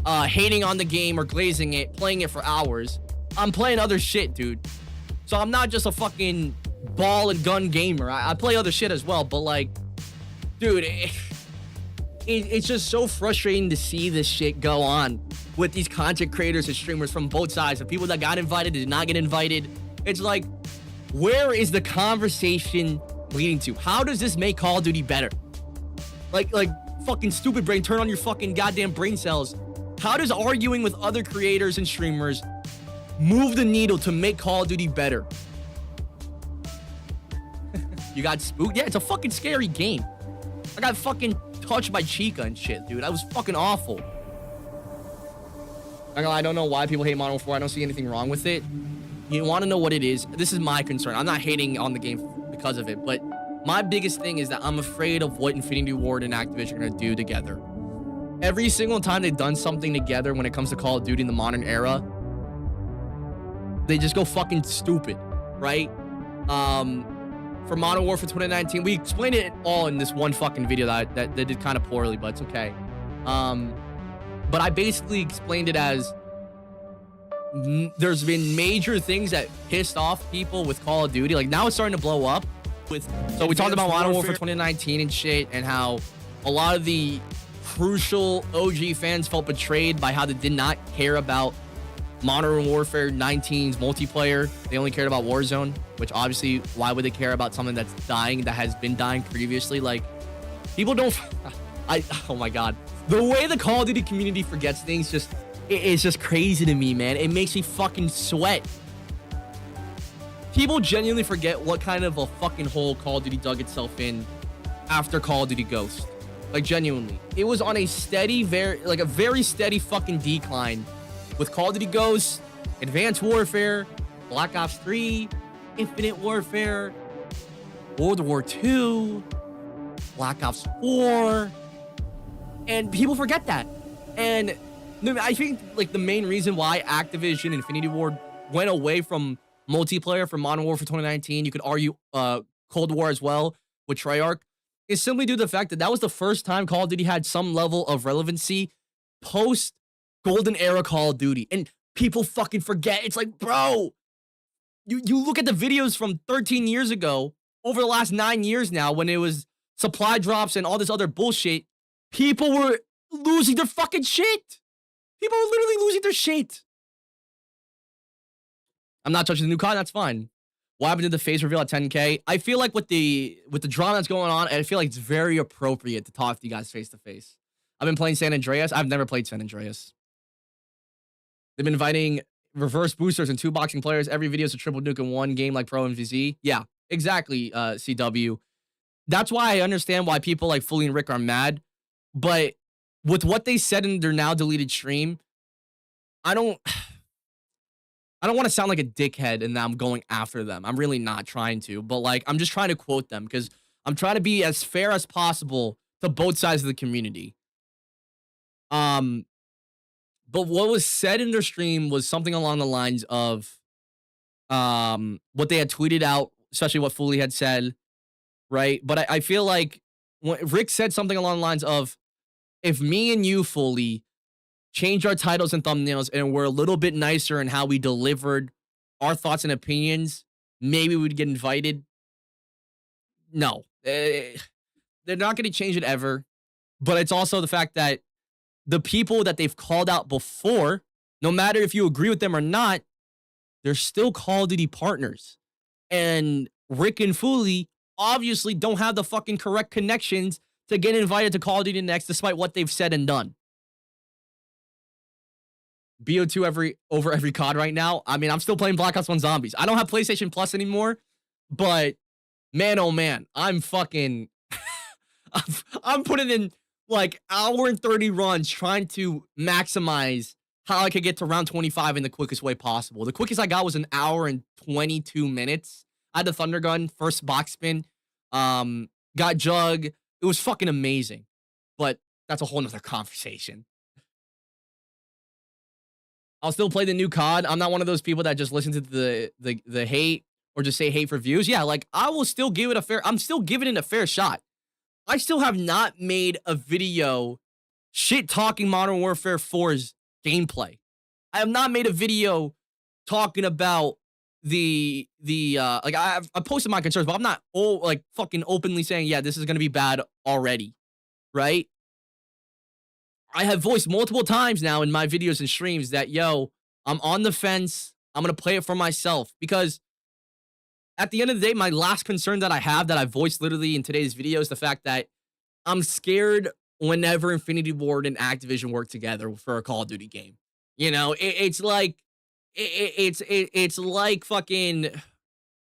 hating on the game or glazing it, playing it for hours. I'm playing other shit, dude. So I'm not just a fucking ball and gun gamer. I play other shit as well, but like, dude, it's just so frustrating to see this shit go on with these content creators and streamers from both sides. The people that got invited did not get invited. It's like, where is the conversation leading to? How does this make Call of Duty better? Like fucking stupid brain, turn on your fucking goddamn brain cells. How does arguing with other creators and streamers move the needle to make Call of Duty better? You got spooked? Yeah, it's a fucking scary game. I got fucking touched by Chica and shit, dude. That was fucking awful. I don't know why people hate Modern Warfare. I don't see anything wrong with it. You want to know what it is? This is my concern. I'm not hating on the game because of it, but my biggest thing is that I'm afraid of what Infinity Ward and Activision are going to do together. Every single time they've done something together when it comes to Call of Duty in the modern era, they just go fucking stupid, right? For Modern Warfare 2019, we explained it all in this one fucking video that did kind of poorly, but it's okay. But I basically explained it as there's been major things that pissed off people with Call of Duty. Like now it's starting to blow up. So we talked about Modern Warfare 2019 and shit, and how a lot of the crucial OG fans felt betrayed by how they did not care about Modern Warfare 19's multiplayer. They only cared about Warzone, which obviously, why would they care about something that's dying, that has been dying previously? Like, people don't... oh my God. The way the Call of Duty community forgets things it's just crazy to me, man. It makes me fucking sweat. People genuinely forget what kind of a fucking hole Call of Duty dug itself in after Call of Duty Ghost. Like, genuinely. It was on a steady, a very steady fucking decline with Call of Duty Ghost, Advanced Warfare, Black Ops 3, Infinite Warfare, World War II, Black Ops 4, and people forget that. And I think like the main reason why Activision Infinity Ward went away from multiplayer for Modern Warfare 2019, you could argue Cold War as well with Treyarch, is simply due to the fact that that was the first time Call of Duty had some level of relevancy post Golden Era Call of Duty. And people fucking forget. It's like, bro, you look at the videos from 13 years ago, over the last 9 years now, when it was supply drops and all this other bullshit, people were losing their fucking shit. People were literally losing their shit. I'm not touching the new COD, that's fine. What happened to the FAZE reveal at 10K? I feel like with the drama that's going on, I feel like it's very appropriate to talk to you guys face to face. I've been playing San Andreas. I've never played San Andreas. They've been inviting reverse boosters and 2-boxing players. Every video is a triple nuke in one game like Pro and VZ. Yeah, exactly, CW. That's why I understand why people like Fooly and Rick are mad. But with what they said in their now deleted stream, I don't want to sound like a dickhead and that I'm going after them. I'm really not trying to, but like I'm just trying to quote them because I'm trying to be as fair as possible to both sides of the community. But what was said in their stream was something along the lines of what they had tweeted out, especially what Fooly had said, right? But I feel like when Rick said something along the lines of, if me and you, Fooly, change our titles and thumbnails and we're a little bit nicer in how we delivered our thoughts and opinions, maybe we'd get invited. No, they're not going to change it ever. But it's also the fact that the people that they've called out before, no matter if you agree with them or not, they're still Call of Duty partners. And Rick and Fooly obviously don't have the fucking correct connections to get invited to Call of Duty next, despite what they've said and done. BO2 over every COD right now. I mean, I'm still playing Black Ops 1 Zombies. I don't have PlayStation Plus anymore, but man, oh man, I'm fucking... I'm putting in like hour and 30 runs trying to maximize how I could get to round 25 in the quickest way possible. The quickest I got was an hour and 22 minutes. I had the Thunder Gun, first box spin, got Jug. It was fucking amazing, but that's a whole nother conversation. I'll still play the new COD. I'm not one of those people that just listen to the hate or just say hate for views. Yeah, like I will still give it I'm still giving it a fair shot. I still have not made a video shit-talking Modern Warfare 4's gameplay. I have not made a video talking about like I posted my concerns, but I'm not like fucking openly saying, yeah, this is going to be bad already, right? I have voiced multiple times now in my videos and streams that, yo, I'm on the fence. I'm going to play it for myself because at the end of the day, my last concern that I have that I voiced literally in today's video is the fact that I'm scared whenever Infinity Ward and Activision work together for a Call of Duty game. You know, it's like fucking,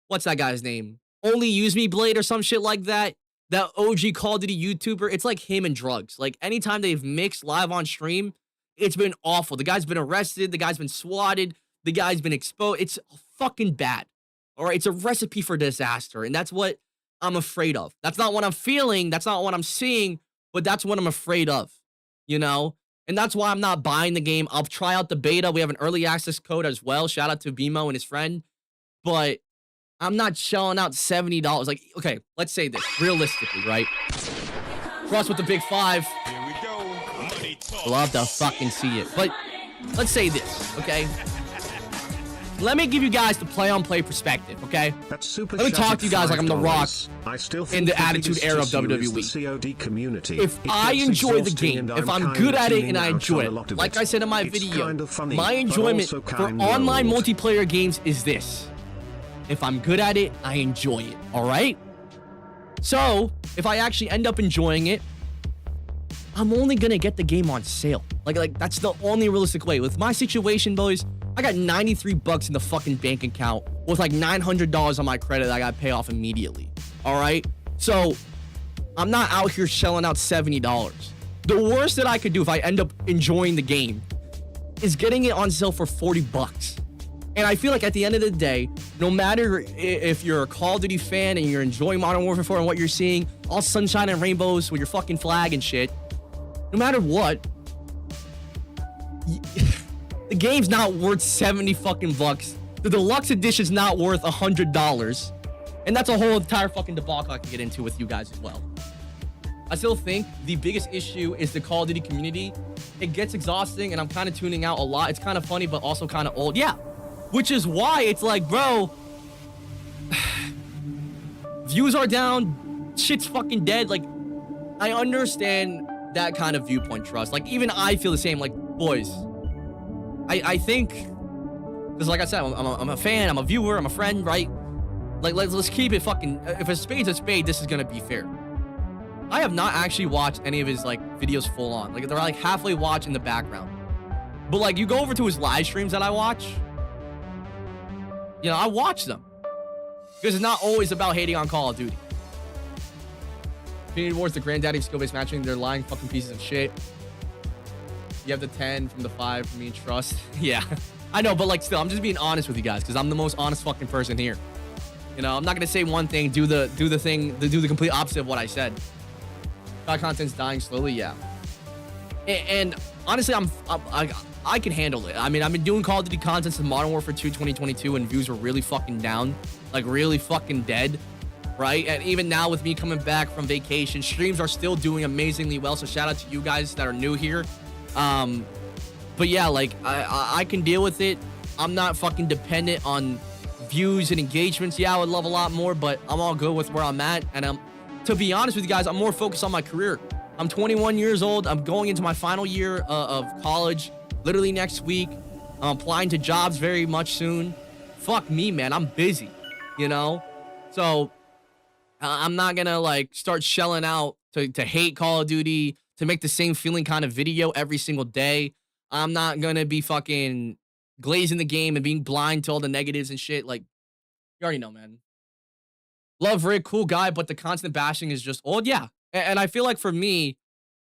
what's that guy's name? Only Use Me Blade or some shit like that. That OG Call of Duty YouTuber. It's like him and drugs. Like anytime they've mixed live on stream, it's been awful. The guy's been arrested. The guy's been swatted. The guy's been exposed. It's fucking bad. All right, it's a recipe for disaster, and that's what I'm afraid of. That's not what I'm feeling. That's not what I'm seeing, but that's what I'm afraid of, you know? And that's why I'm not buying the game. I'll try out the beta. We have an early access code as well. Shout out to BMO and his friend. But I'm not shelling out $70. Like, okay, let's say this realistically, right? Cross with the big five. Here we go. Love to fucking see it. But let's say this, okay? Let me give you guys the play-on-play perspective, okay? Let me talk to you guys like I'm The Rock in the Attitude Era of WWE. If I enjoy the game, if I'm good at it and I enjoy it, like I said in my video, my enjoyment for online multiplayer games is this. If I'm good at it, I enjoy it, all right? So, if I actually end up enjoying it, I'm only gonna get the game on sale. Like that's the only realistic way. With my situation, boys, I got 93 bucks in the fucking bank account with like $900 on my credit that I gotta pay off immediately. All right? So I'm not out here shelling out $70. The worst that I could do if I end up enjoying the game is getting it on sale for 40 bucks. And I feel like at the end of the day, no matter if you're a Call of Duty fan and you're enjoying Modern Warfare 4 and what you're seeing, all sunshine and rainbows with your fucking flag and shit, no matter what, the game's not worth 70 fucking bucks. The deluxe edition's not worth $100. And that's a whole entire fucking debacle I can get into with you guys as well. I still think the biggest issue is the Call of Duty community. It gets exhausting, and I'm kind of tuning out a lot. It's kind of funny, but also kind of old. Yeah, which is why it's like, bro, views are down, shit's fucking dead. Like, I understand that kind of viewpoint trust. Like, even I feel the same. Like, boys, I think, because like I said, I'm a fan, I'm a viewer, I'm a friend, right? Like, let's keep it fucking, if a spade's a spade, this is gonna be fair. I have not actually watched any of his like videos full on. Like, they're like halfway watched in the background. But like, you go over to his live streams that I watch, you know, I watch them. Because it's not always about hating on Call of Duty. Infinity Wars, the granddaddy of skill-based matching, they're lying fucking pieces of shit. You have the 10 from the 5 from me and trust. Yeah, I know, but like, still, I'm just being honest with you guys because I'm the most honest fucking person here. You know, I'm not gonna say one thing, do the complete opposite of what I said. God content's dying slowly, yeah. And honestly, I can handle it. I mean, I've been doing Call of Duty content since Modern Warfare 2 2022, and views are really fucking down, like really fucking dead, right? And even now with me coming back from vacation, streams are still doing amazingly well. So shout out to you guys that are new here. But yeah, like I can deal with it. I'm not fucking dependent on views and engagements. Yeah, I would love a lot more, but I'm all good with where I'm at. And to be honest with you guys, I'm more focused on my career. I'm 21 years old. I'm going into my final year of college literally next week. I'm applying to jobs very much soon. Fuck me, man. I'm busy, you know? So I'm not gonna like start shelling out to hate Call of Duty, to make the same feeling kind of video every single day. I'm not gonna be fucking glazing the game and being blind to all the negatives and shit. Like, you already know, man. Love Rick, cool guy, but the constant bashing is just old. Yeah. And I feel like for me,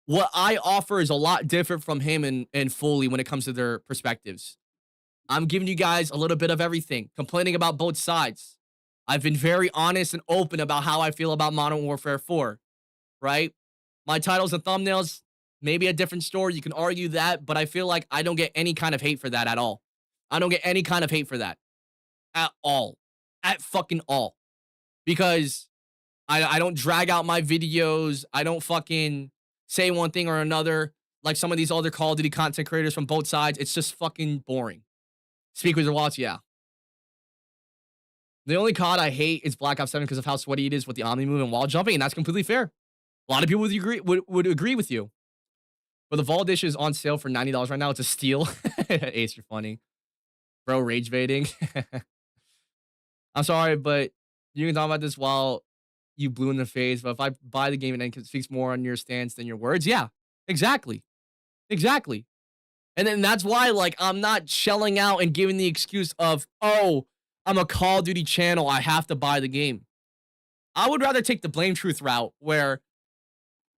what I offer is a lot different from him and Fooly when it comes to their perspectives. I'm giving you guys a little bit of everything, complaining about both sides. I've been very honest and open about how I feel about Modern Warfare 4, right? My titles and thumbnails, maybe a different story. You can argue that, but I feel like I don't get any kind of hate for that at all. I don't get any kind of hate for that at all. At fucking all. Because I don't drag out my videos. I don't fucking say one thing or another like some of these other Call of Duty content creators from both sides. It's just fucking boring. Speak with your wallets, yeah. The only COD I hate is Black Ops 7 because of how sweaty it is with the Omni move and wall jumping, and that's completely fair. A lot of people would agree with you. But the Vol Dish is on sale for $90 right now. It's a steal. Ace, you're funny. Bro, rage baiting. I'm sorry, but you can talk about this while you blew in the face. But if I buy the game and then it speaks more on your stance than your words, yeah, exactly. Exactly. And then that's why, like, I'm not shelling out and giving the excuse of, oh, I'm a Call of Duty channel, I have to buy the game. I would rather take the blame truth route where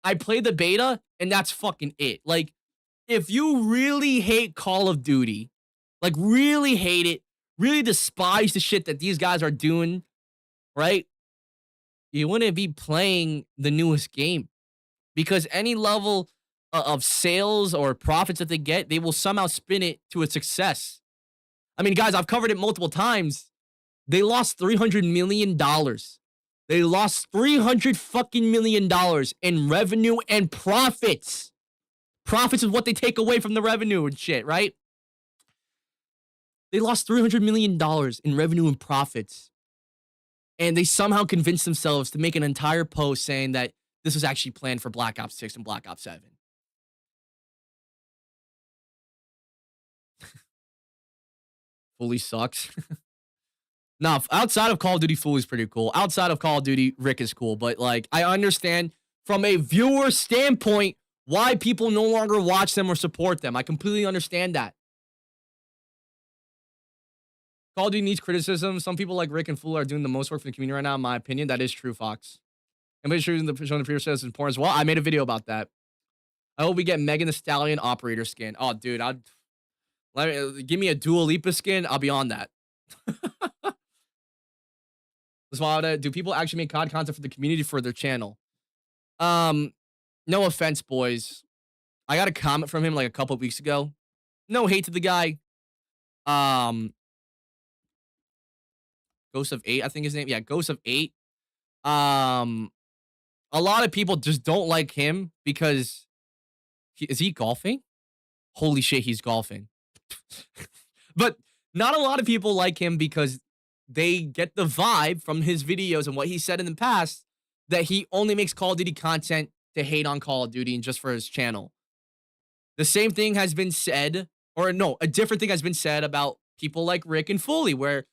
I play the beta and that's fucking it. Like, if you really hate Call of Duty, like really hate it, really despise the shit that these guys are doing, right? You wouldn't be playing the newest game because any level of sales or profits that they get, they will somehow spin it to a success. I mean, guys, I've covered it multiple times. They lost $300 million. They lost $300 fucking million in revenue and profits. Profits is what they take away from the revenue and shit, right? They lost $300 million in revenue and profits. And they somehow convinced themselves to make an entire post saying that this was actually planned for Black Ops 6 and Black Ops 7. Fully sucks. Nah, outside of Call of Duty, Fooly's pretty cool. Outside of Call of Duty, Rick is cool. But, like, I understand from a viewer standpoint why people no longer watch them or support them. I completely understand that. Call of Duty needs criticism. Some people like Rick and Fooly are doing the most work for the community right now, in my opinion. That is true, Fox. And make sure the previous says is important as well. I made a video about that. I hope we get Megan Thee Stallion operator skin. Oh, dude, give me a Dua Lipa skin. I'll be on that. Do people actually make COD content for the community for their channel? No offense, boys. I got a comment from him like a couple of weeks ago. No hate to the guy. Ghost of 8, I think his name. Yeah, Ghost of 8. a lot of people just don't like him because is he golfing? Holy shit, he's golfing. But not a lot of people like him because they get the vibe from his videos and what he said in the past that he only makes Call of Duty content to hate on Call of Duty and just for his channel. The same thing has been said, or no, a different thing has been said about people like Rick and Fooly, where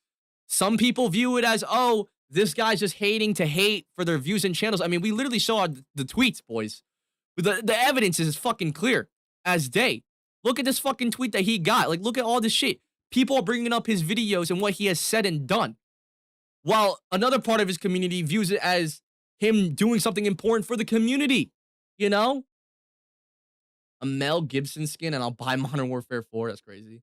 some people view it as, oh, this guy's just hating to hate for their views and channels. I mean, we literally saw the tweets, boys. The evidence is fucking clear as day. Look at this fucking tweet that he got. Like, look at all this shit. People are bringing up his videos and what he has said and done. While another part of his community views it as him doing something important for the community. You know? A Mel Gibson skin and I'll buy Modern Warfare 4. That's crazy.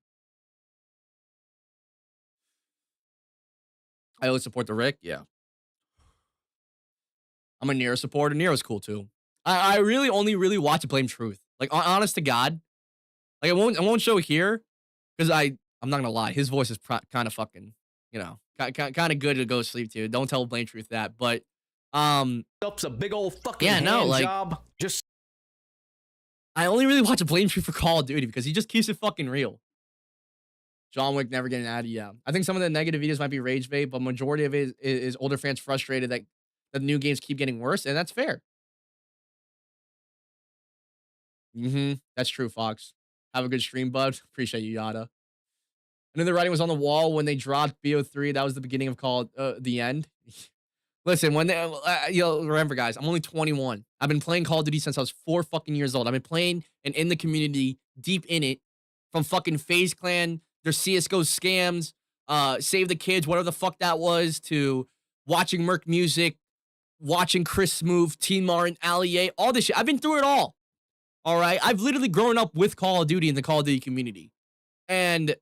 I always support TheRick. Yeah. I'm a Nero supporter. Nero's cool too. I really only watch Blame Truth. Like, honest to God. Like, I won't show here because I'm not gonna lie. His voice is kind of fucking, you know, kind of good to go to sleep to. Don't tell Blame Truth that. But It's a big old fucking yeah, no, hand like, job. Just I only really watch Blame Truth for Call of Duty because he just keeps it fucking real. John Wick never getting added. Yeah, I think some of the negative videos might be rage bait, but majority of it is older fans frustrated that the new games keep getting worse, and that's fair. That's true, Fox. Have a good stream, bud. Appreciate you, Yada. And then the writing was on the wall when they dropped BO3. That was the beginning of the end. Listen, when they, remember, guys, I'm only 21. I've been playing Call of Duty since I was 4 fucking years old. I've been playing and in the community, deep in it, from fucking FaZe Clan, their CSGO scams, Save the Kids, whatever the fuck that was, to watching Merc Music, watching Chris Move, Team Martin, Ali A, all this shit. I've been through it all. All right? I've literally grown up with Call of Duty in the Call of Duty community. And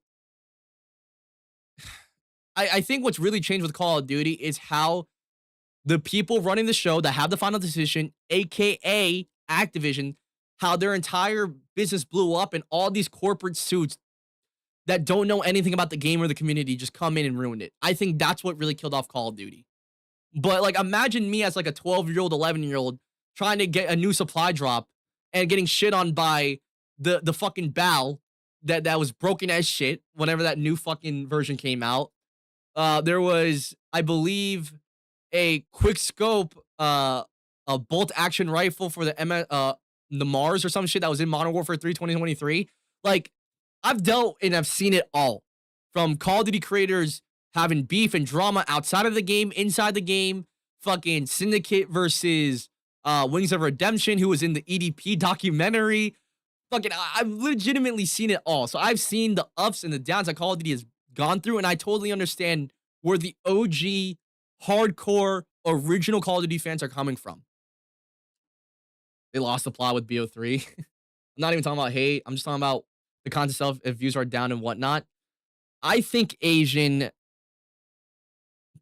I think what's really changed with Call of Duty is how the people running the show that have the final decision, aka Activision, how their entire business blew up and all these corporate suits that don't know anything about the game or the community just come in and ruined it. I think that's what really killed off Call of Duty. But like, imagine me as like a 12-year-old, 11-year-old trying to get a new supply drop and getting shit on by the fucking BAL that was broken as shit whenever that new fucking version came out. There was, I believe, a quick scope, a bolt action rifle for the Mars or some shit that was in Modern Warfare 3 2023. Like, I've dealt and I've seen it all. From Call of Duty creators having beef and drama outside of the game, inside the game, fucking Syndicate versus Wings of Redemption, who was in the EDP documentary. Fucking, I've legitimately seen it all. So I've seen the ups and the downs that Call of Duty has gone through, and I totally understand where the OG, hardcore, original Call of Duty fans are coming from. They lost the plot with BO3. I'm not even talking about hate. I'm just talking about the content itself, if views are down and whatnot. I think Asian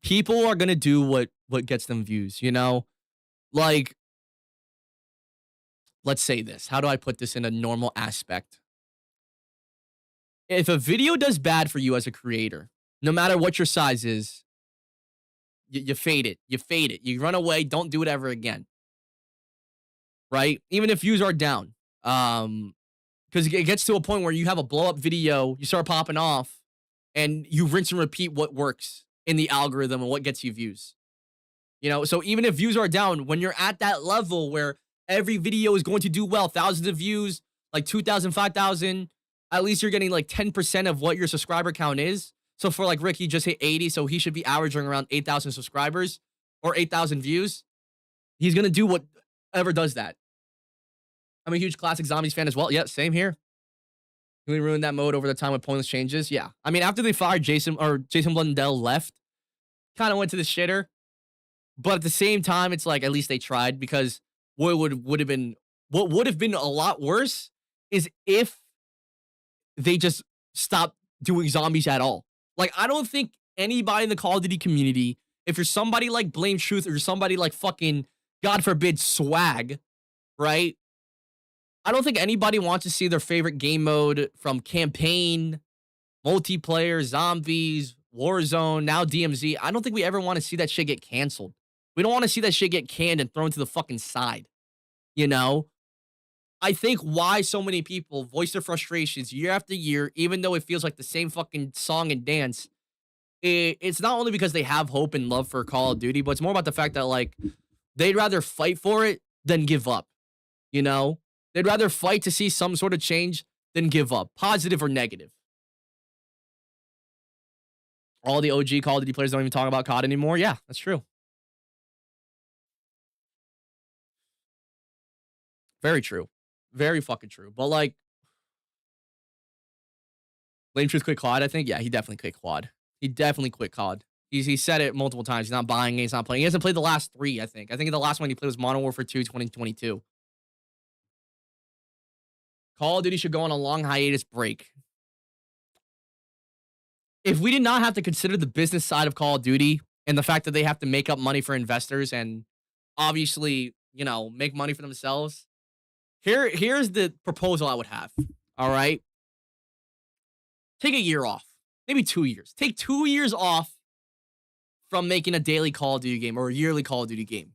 people are going to do what gets them views, you know? Like, let's say this. How do I put this in a normal aspect? If a video does bad for you as a creator, no matter what your size is, you fade it. You fade it. You run away. Don't do it ever again. Right? Even if views are down. Because it gets to a point where you have a blow-up video, you start popping off, and you rinse and repeat what works in the algorithm and what gets you views. You know, so even if views are down, when you're at that level where every video is going to do well, thousands of views, like 2,000, 5,000, at least you're getting like 10% of what your subscriber count is. So for like Rick, he just hit 80, so he should be averaging around 8,000 subscribers or 8,000 views. He's going to do whatever does that. I'm a huge Classic Zombies fan as well. Yeah, same here. Really ruined that mode over the time with pointless changes. Yeah. I mean, after they fired Jason Blundell left, kind of went to the shitter. But at the same time, it's like, at least they tried, because what would have been a lot worse is if they just stopped doing zombies at all. Like, I don't think anybody in the Call of Duty community, if you're somebody like Blame Truth or somebody like fucking, God forbid, Swag, right? I don't think anybody wants to see their favorite game mode from campaign, multiplayer, zombies, Warzone, now DMZ. I don't think we ever want to see that shit get canceled. We don't want to see that shit get canned and thrown to the fucking side. You know? I think why so many people voice their frustrations year after year, even though it feels like the same fucking song and dance, it's not only because they have hope and love for Call of Duty, but it's more about the fact that, like, they'd rather fight for it than give up. You know? They'd rather fight to see some sort of change than give up, positive or negative. All the OG Call of Duty players don't even talk about COD anymore. Yeah, that's true. Very true. Very fucking true. But, like, Lame Truth quit COD, I think? Yeah, he definitely quit COD. He definitely quit COD. He said it multiple times. He's not buying it. He's not playing. He hasn't played the last 3, I think. I think the last one he played was Modern Warfare 2 2022. Call of Duty should go on a long hiatus break. If we did not have to consider the business side of Call of Duty and the fact that they have to make up money for investors and obviously, you know, make money for themselves, here's the proposal I would have. All right. Take a year off, maybe 2 years. Take 2 years off from making a daily Call of Duty game or a yearly Call of Duty game.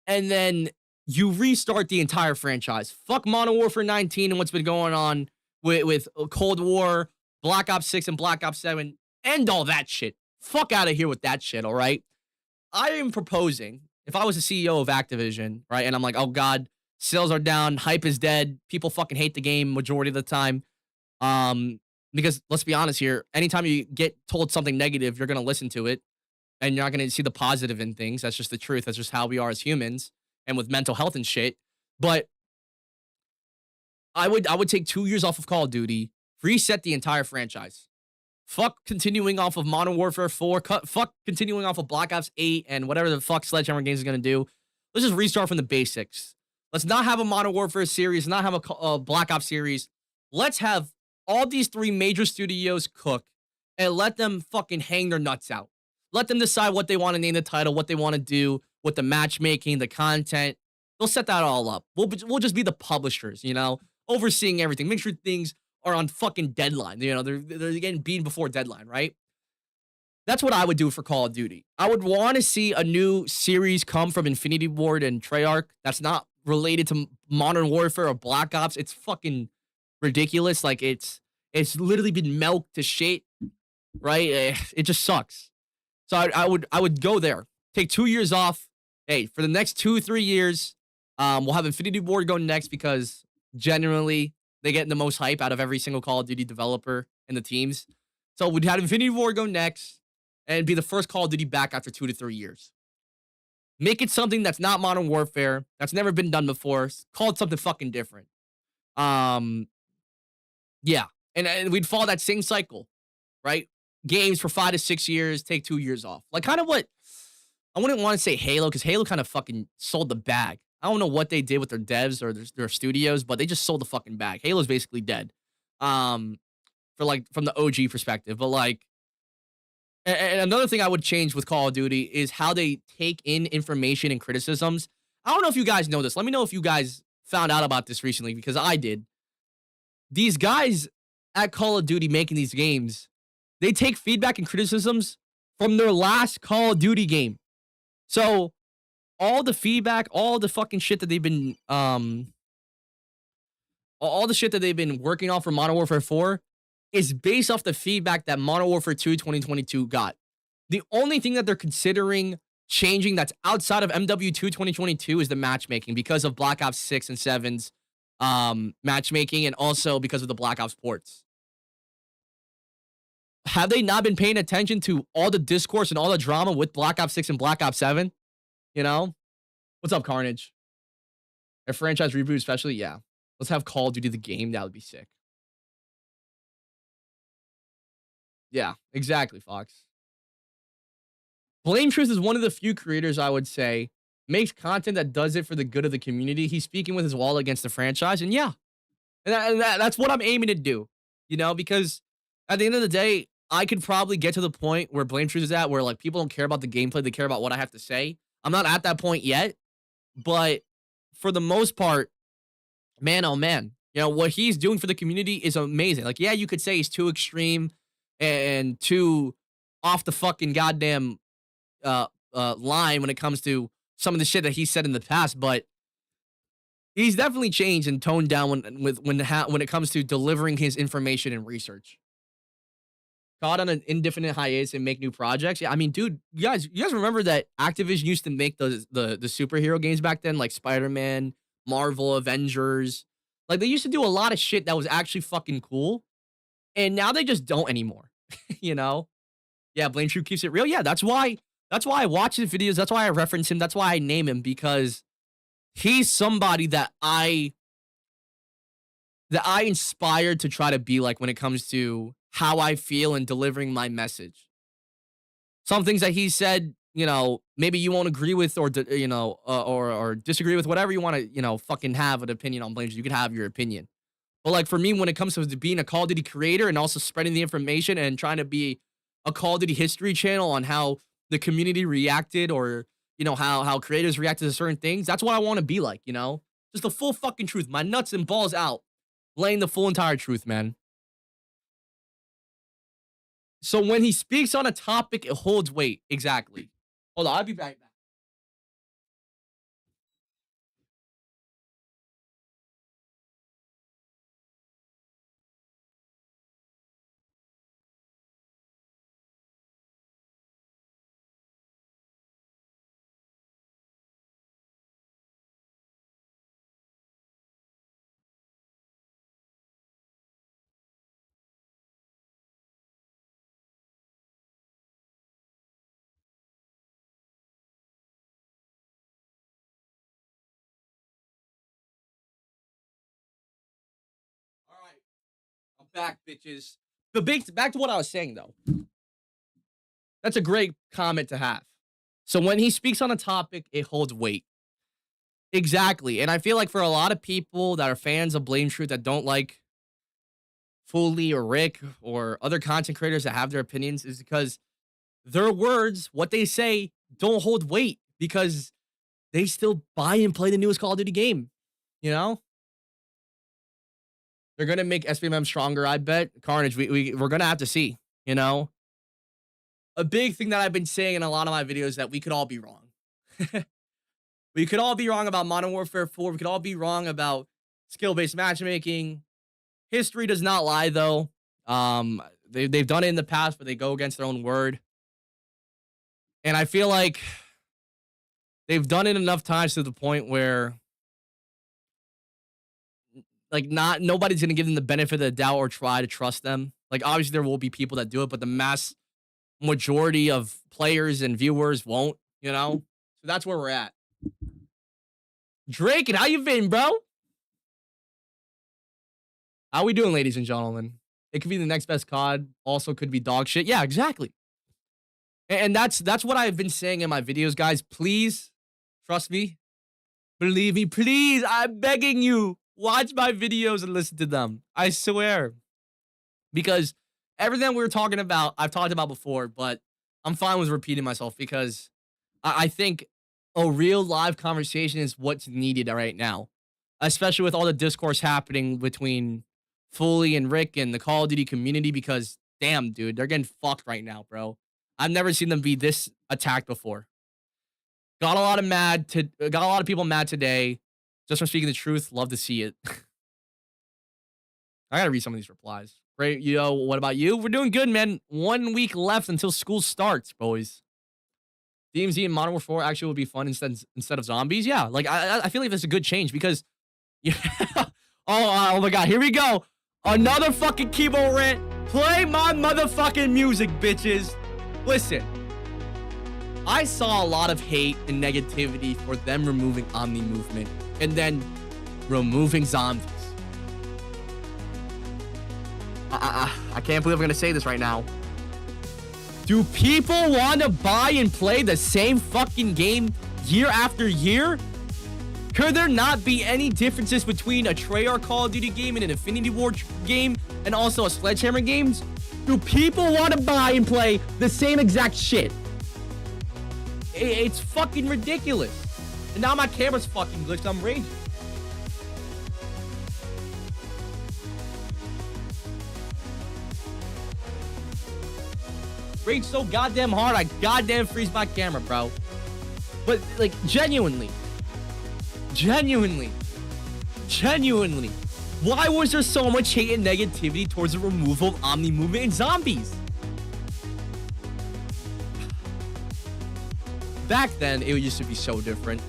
And then you restart the entire franchise. Fuck Modern Warfare 19 and what's been going on with Cold War, Black Ops 6 and Black Ops 7. End all that shit. Fuck out of here with that shit, all right? I am proposing, if I was the CEO of Activision, right, and I'm like, oh God, sales are down, hype is dead, people fucking hate the game majority of the time. Because let's be honest here, anytime you get told something negative, you're going to listen to it and you're not going to see the positive in things. That's just the truth. That's just how we are as humans and with mental health and shit. But I would take 2 years off of Call of Duty, reset the entire franchise. Fuck continuing off of Modern Warfare 4. Fuck continuing off of Black Ops 8 and whatever the fuck Sledgehammer Games is going to do. Let's just restart from the basics. Let's not have a Modern Warfare series, not have a Black Ops series. Let's have all these 3 major studios cook and let them fucking hang their nuts out. Let them decide what they want to name the title, what they want to do with the matchmaking, the content. They'll set that all up. We'll just be the publishers, you know, overseeing everything. Make sure things are on fucking deadline. You know, they're getting beaten before deadline, right? That's what I would do for Call of Duty. I would want to see a new series come from Infinity Ward and Treyarch that's not related to Modern Warfare or Black Ops. It's fucking ridiculous. Like, it's literally been milked to shit, right? It just sucks. So I would go there. Take 2 years off. Hey, for the next 2-3 years, we'll have Infinity Ward go next because generally they get the most hype out of every single Call of Duty developer and the teams. So we'd have Infinity Ward go next and be the first Call of Duty back after 2 to 3 years. Make it something that's not Modern Warfare, that's never been done before. Call it something fucking different. Yeah. And we'd follow that same cycle, right? Games for 5 to 6 years, take 2 years off. Like, kind of what, I wouldn't want to say Halo, because Halo kind of fucking sold the bag. I don't know what they did with their devs or their studios, but they just sold the fucking bag. Halo's basically dead. For like, from the OG perspective. But like, and another thing I would change with Call of Duty is how they take in information and criticisms. I don't know if you guys know this. Let me know if you guys found out about this recently, because I did. These guys at Call of Duty making these games, they take feedback and criticisms from their last Call of Duty game. So all the feedback, all the fucking shit that they've been, all the shit that they've been working on for Modern Warfare 4 is based off the feedback that Modern Warfare 2 2022 got. The only thing that they're considering changing that's outside of MW2 2022 is the matchmaking because of Black Ops 6 and 7's matchmaking, and also because of the Black Ops ports. Have they not been paying attention to all the discourse and all the drama with Black Ops 6 and Black Ops 7? You know? What's up, Carnage? A franchise reboot especially? Yeah. Let's have Call of Duty the game. That would be sick. Yeah, exactly, Fox. Blame Truth is one of the few creators, I would say, makes content that does it for the good of the community. He's speaking with his wallet against the franchise, and yeah. And that's what I'm aiming to do, you know, because at the end of the day, I could probably get to the point where Blame Truth is at, where like people don't care about the gameplay, they care about what I have to say. I'm not at that point yet, but for the most part, man, oh man, you know, what he's doing for the community is amazing. Like, yeah, you could say he's too extreme and too off the fucking goddamn line when it comes to some of the shit that he said in the past, but he's definitely changed and toned down when it comes to delivering his information and research. Caught on an indefinite hiatus and make new projects. Yeah, I mean, dude, you guys remember that Activision used to make the superhero games back then, like Spider-Man, Marvel, Avengers. Like, they used to do a lot of shit that was actually fucking cool, and now they just don't anymore. You know? Yeah, Blame True keeps it real. Yeah, that's why I watch his videos. That's why I reference him. That's why I name him, because he's somebody that I inspired to try to be like when it comes to how I feel and delivering my message. Some things that he said, you know, maybe you won't agree with, or you know, or disagree with, whatever you want to, you know, fucking have an opinion on Blame True. You can have your opinion. But like for me, when it comes to being a Call of Duty creator and also spreading the information and trying to be a Call of Duty history channel on how the community reacted, or, you know, how creators reacted to certain things, that's what I want to be like, you know? Just the full fucking truth. My nuts and balls out. Laying the full entire truth, man. So when he speaks on a topic, it holds weight. Exactly. Hold on, I'll be right back. All right, I'm back, bitches. Back to what I was saying, though. That's a great comment to have. So when he speaks on a topic, it holds weight. Exactly. And I feel like for a lot of people that are fans of Blame Truth that don't like Fooly or Rick or other content creators that have their opinions, is because their words, what they say, don't hold weight, because they still buy and play the newest Call of Duty game. You know? They're going to make SBMM stronger, I bet. Carnage, we're going to have to see, you know? A big thing that I've been saying in a lot of my videos is that we could all be wrong. We could all be wrong about Modern Warfare 4. We could all be wrong about skill-based matchmaking. History does not lie, though. They've done it in the past, but they go against their own word. And I feel like they've done it enough times to the point where, like, nobody's going to give them the benefit of the doubt or try to trust them. Like, obviously, there will be people that do it, but the mass majority of players and viewers won't, you know? So that's where we're at. Drake, and how you been, bro? How we doing, ladies and gentlemen? It could be the next best COD. Also could be dog shit. Yeah, exactly. And that's what I've been saying in my videos, guys. Please, trust me. Believe me, please. I'm begging you. Watch my videos and listen to them. I swear. Because everything we were talking about, I've talked about before, but I'm fine with repeating myself, because I think a real live conversation is what's needed right now, especially with all the discourse happening between Fooly and Rick and the Call of Duty community, because damn, dude, they're getting fucked right now, bro. I've never seen them be this attacked before. Got a lot of people mad today. Just from speaking the truth, love to see it. I gotta read some of these replies. Great, yo, what about you? We're doing good, man. 1 week left until school starts, boys. DMZ and Modern Warfare 4 actually would be fun instead of zombies. Yeah, like I feel like that's a good change, because yeah. Oh my god, here we go. Another fucking KEYBO rant. Play my motherfucking music, bitches. Listen, I saw a lot of hate and negativity for them removing Omni movement and then removing zombies. I can't believe I'm gonna say this right now. Do people want to buy and play the same fucking game year after year? Could there not be any differences between a Treyarch Call of Duty game and an Infinity Ward game and also a Sledgehammer games? Do people want to buy and play the same exact shit? It's fucking ridiculous. And now my camera's fucking glitched. I'm raging. Rage so goddamn hard, I goddamn freeze my camera, bro. But like genuinely, why was there so much hate and negativity towards the removal of Omni movement in zombies? Back then, it used to be so different.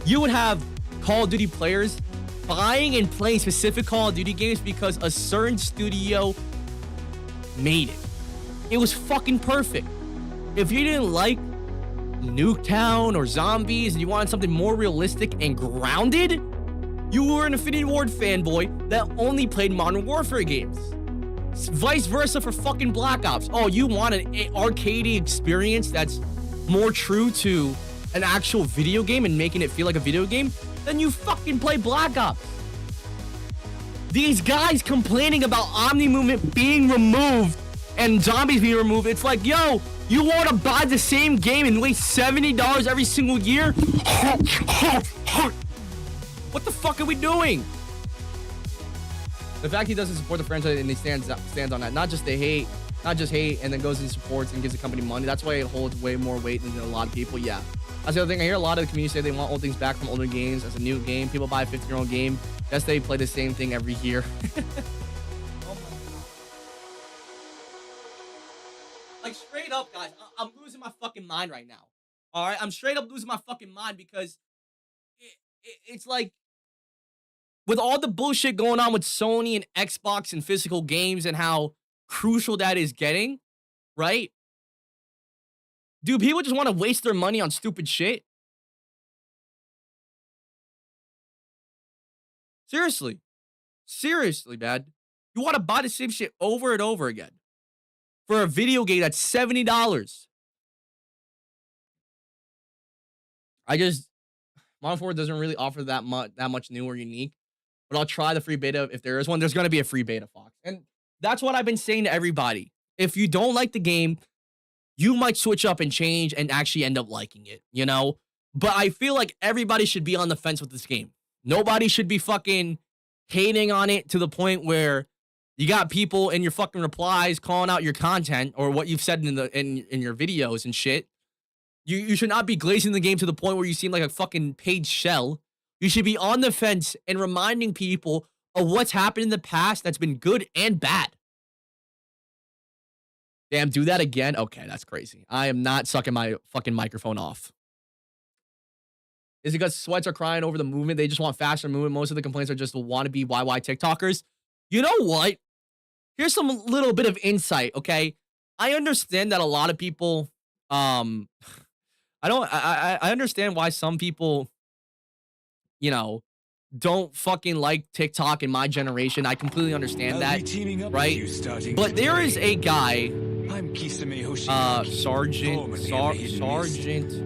You would have Call of Duty players buying and playing specific Call of Duty games because a certain studio made it. It was fucking perfect. If you didn't like Nuketown or zombies and you wanted something more realistic and grounded, you were an Infinity Ward fanboy that only played Modern Warfare games. Vice versa for fucking Black Ops. Oh, you want an arcadey experience that's more true to an actual video game and making it feel like a video game? Then you fucking play Black Ops. These guys complaining about Omni movement being removed and zombies being removed. It's like, yo, you want to buy the same game and waste $70 every single year? What the fuck are we doing? The fact he doesn't support the franchise and he stands on that, not just hate, and then goes and supports and gives the company money. That's why it holds way more weight than a lot of people. Yeah, that's the other thing. I hear a lot of the community say they want old things back from older games as a new game. People buy a 15-year-old game. Yes, they play the same thing every year. Oh my God. Like straight up, guys, I'm losing my fucking mind right now. All right, I'm straight up losing my fucking mind because it's like, with all the bullshit going on with Sony and Xbox and physical games and how crucial that is getting, right? Do people just want to waste their money on stupid shit? Seriously. Seriously, man. You want to buy the same shit over and over again for a video game that's $70. Modern 4 doesn't really offer that much new or unique. But I'll try the free beta if there is one. There's going to be a free beta, Fox. And that's what I've been saying to everybody. If you don't like the game, you might switch up and change and actually end up liking it, you know? But I feel like everybody should be on the fence with this game. Nobody should be fucking hating on it to the point where you got people in your fucking replies calling out your content or what you've said in your videos and shit. You should not be glazing the game to the point where you seem like a fucking paid shell. You should be on the fence and reminding people of what's happened in the past that's been good and bad. Damn, do that again? Okay, that's crazy. I am not sucking my fucking microphone off. Is it because sweats are crying over the movement? They just want faster movement. Most of the complaints are just the wannabe YY TikTokers. You know what? Here's some little bit of insight, okay? I understand that a lot of people, I understand why some people, you know, don't fucking like TikTok in my generation. I completely understand that, right? But there is a guy, Sergeant,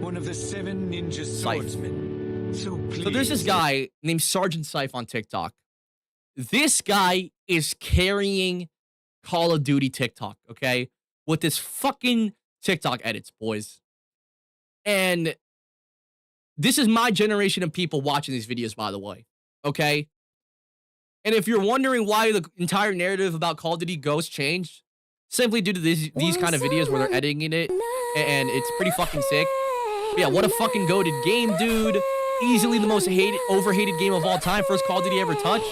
one of the 7 ninja swordsmen. So there's this guy named Sergeant Scythe on TikTok. This guy is carrying Call of Duty TikTok, okay? With this fucking TikTok edits, boys. And this is my generation of people watching these videos, by the way, okay? And if you're wondering why the entire narrative about Call of Duty Ghosts changed, simply due to these kind of videos where they're editing it, and it's pretty fucking sick. But yeah, what a fucking goated game, dude. Easily the most overhated game of all time. First Call of Duty ever touched.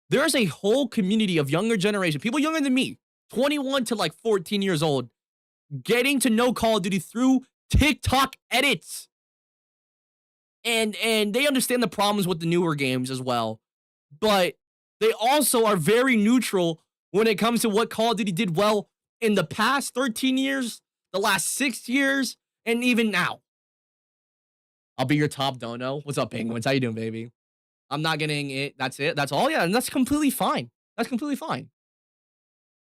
There's a whole community of younger generation, people younger than me, 21 to like 14 years old, getting to know Call of Duty through TikTok edits. And they understand the problems with the newer games as well. But they also are very neutral when it comes to what Call of Duty did well in the past 13 years, the last 6 years, and even now. I'll be your top dono. What's up, Penguins? How you doing, baby? I'm not getting it. That's it. That's all. Yeah, and that's completely fine. That's completely fine.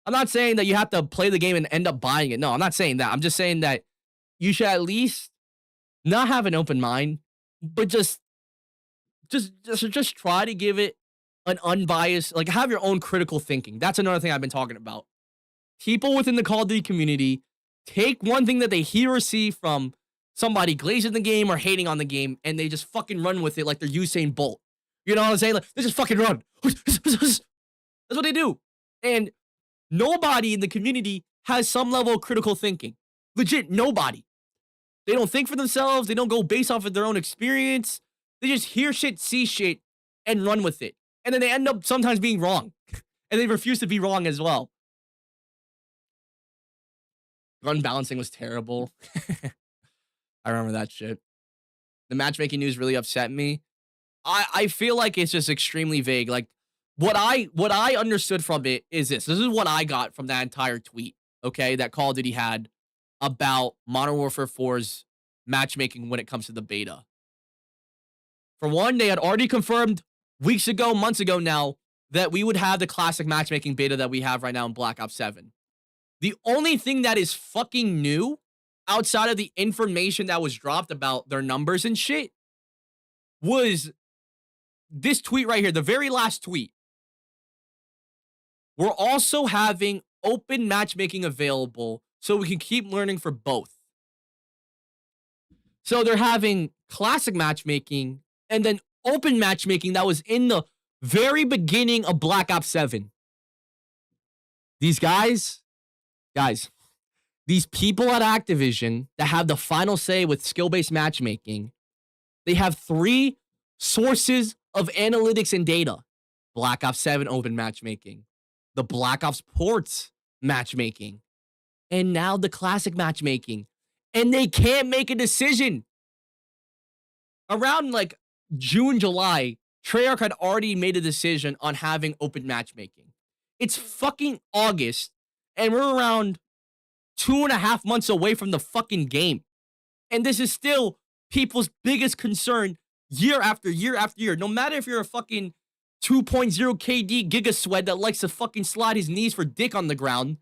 I'm not saying that you have to play the game and end up buying it. No, I'm not saying that. I'm just saying that you should at least not have an open mind, but just try to give it an unbiased, like have your own critical thinking. That's another thing I've been talking about. People within the Call of Duty community take one thing that they hear or see from somebody glazing the game or hating on the game, and they just fucking run with it like they're Usain Bolt. You know what I'm saying? Like, they just fucking run. That's what they do. And nobody in the community has some level of critical thinking. Legit, nobody. They don't think for themselves. They don't go based off of their own experience. They just hear shit, see shit, and run with it. And then they end up sometimes being wrong. And they refuse to be wrong as well. Gun balancing was terrible. I remember that shit. The matchmaking news really upset me. I feel like it's just extremely vague. Like, what I understood from it is this. This is what I got from that entire tweet, okay, that Call of Duty had about Modern Warfare 4's matchmaking when it comes to the beta. For one, they had already confirmed weeks ago, months ago now, that we would have the classic matchmaking beta that we have right now in Black Ops 7. The only thing that is fucking new outside of the information that was dropped about their numbers and shit was this tweet right here, the very last tweet. We're also having open matchmaking available so we can keep learning for both. So they're having classic matchmaking and then open matchmaking that was in the very beginning of Black Ops 7. These guys, these people at Activision that have the final say with skill-based matchmaking, they have 3 sources of analytics and data. Black Ops 7 open matchmaking, the Black Ops ports matchmaking, and now the classic matchmaking. And they can't make a decision. Around like June, July, Treyarch had already made a decision on having open matchmaking. It's fucking August, and we're around 2.5 months away from the fucking game. And this is still people's biggest concern year after year after year. No matter if you're a fucking 2.0 KD Giga Sweat that likes to fucking slide his knees for dick on the ground,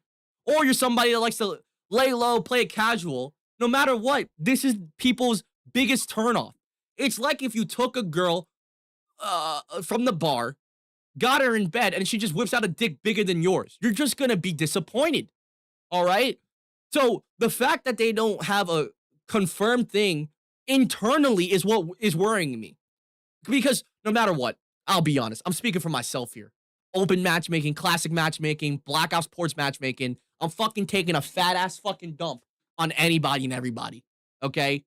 or you're somebody that likes to lay low, play it casual, no matter what, this is people's biggest turnoff. It's like if you took a girl from the bar, got her in bed, and she just whips out a dick bigger than yours. You're just gonna be disappointed. All right? So the fact that they don't have a confirmed thing internally is what is worrying me. Because no matter what, I'll be honest, I'm speaking for myself here. Open matchmaking, classic matchmaking, Black Ops ports matchmaking, I'm fucking taking a fat ass fucking dump on anybody and everybody. Okay?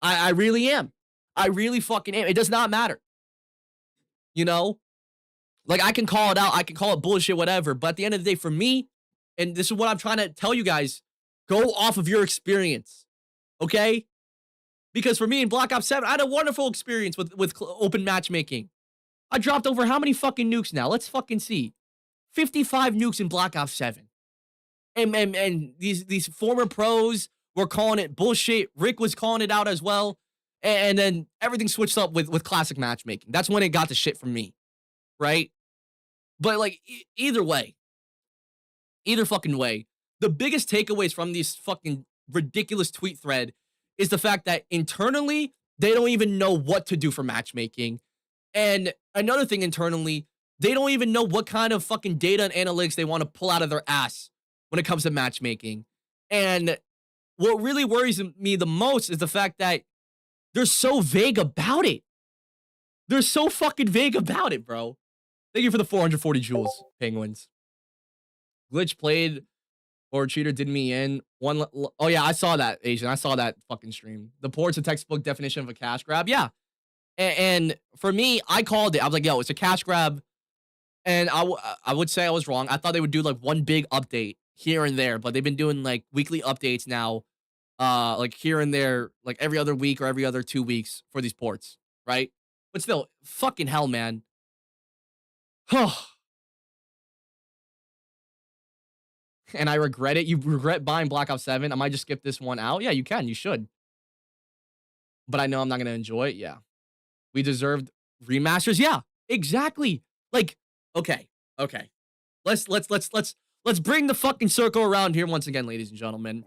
I really am. I really fucking am. It does not matter. You know? Like, I can call it out. I can call it bullshit, whatever. But at the end of the day, for me, and this is what I'm trying to tell you guys, go off of your experience. Okay? Because for me in Black Ops 7, I had a wonderful experience with open matchmaking. I dropped over how many fucking nukes now? Let's fucking see. 55 nukes in Black Ops 7. And these former pros were calling it bullshit. Rick was calling it out as well. And then everything switched up with classic matchmaking. That's when it got the shit from me. Right? But like, either way, either fucking way, the biggest takeaways from this fucking ridiculous tweet thread is the fact that internally, they don't even know what to do for matchmaking. And another thing internally, they don't even know what kind of fucking data and analytics they want to pull out of their ass when it comes to matchmaking. And what really worries me the most is the fact that they're so vague about it. They're so fucking vague about it, bro. Thank you for the 440 jewels, Penguins. Glitch played or cheater did me in. Oh yeah, I saw that, Asian. I saw that fucking stream. The port's a textbook definition of a cash grab. Yeah. And for me, I called it. I was like, yo, it's a cash grab. And I would say I was wrong. I thought they would do like one big update here and there, but they've been doing like weekly updates now, like here and there, like every other week or every other 2 weeks for these ports, right? But still, fucking hell, man. And I regret it. You regret buying Black Ops 7. I might just skip this one out. Yeah, you can. You should. But I know I'm not going to enjoy it. Yeah. We deserved remasters. Yeah, exactly. Like, okay. Let's bring the fucking circle around here once again, ladies and gentlemen.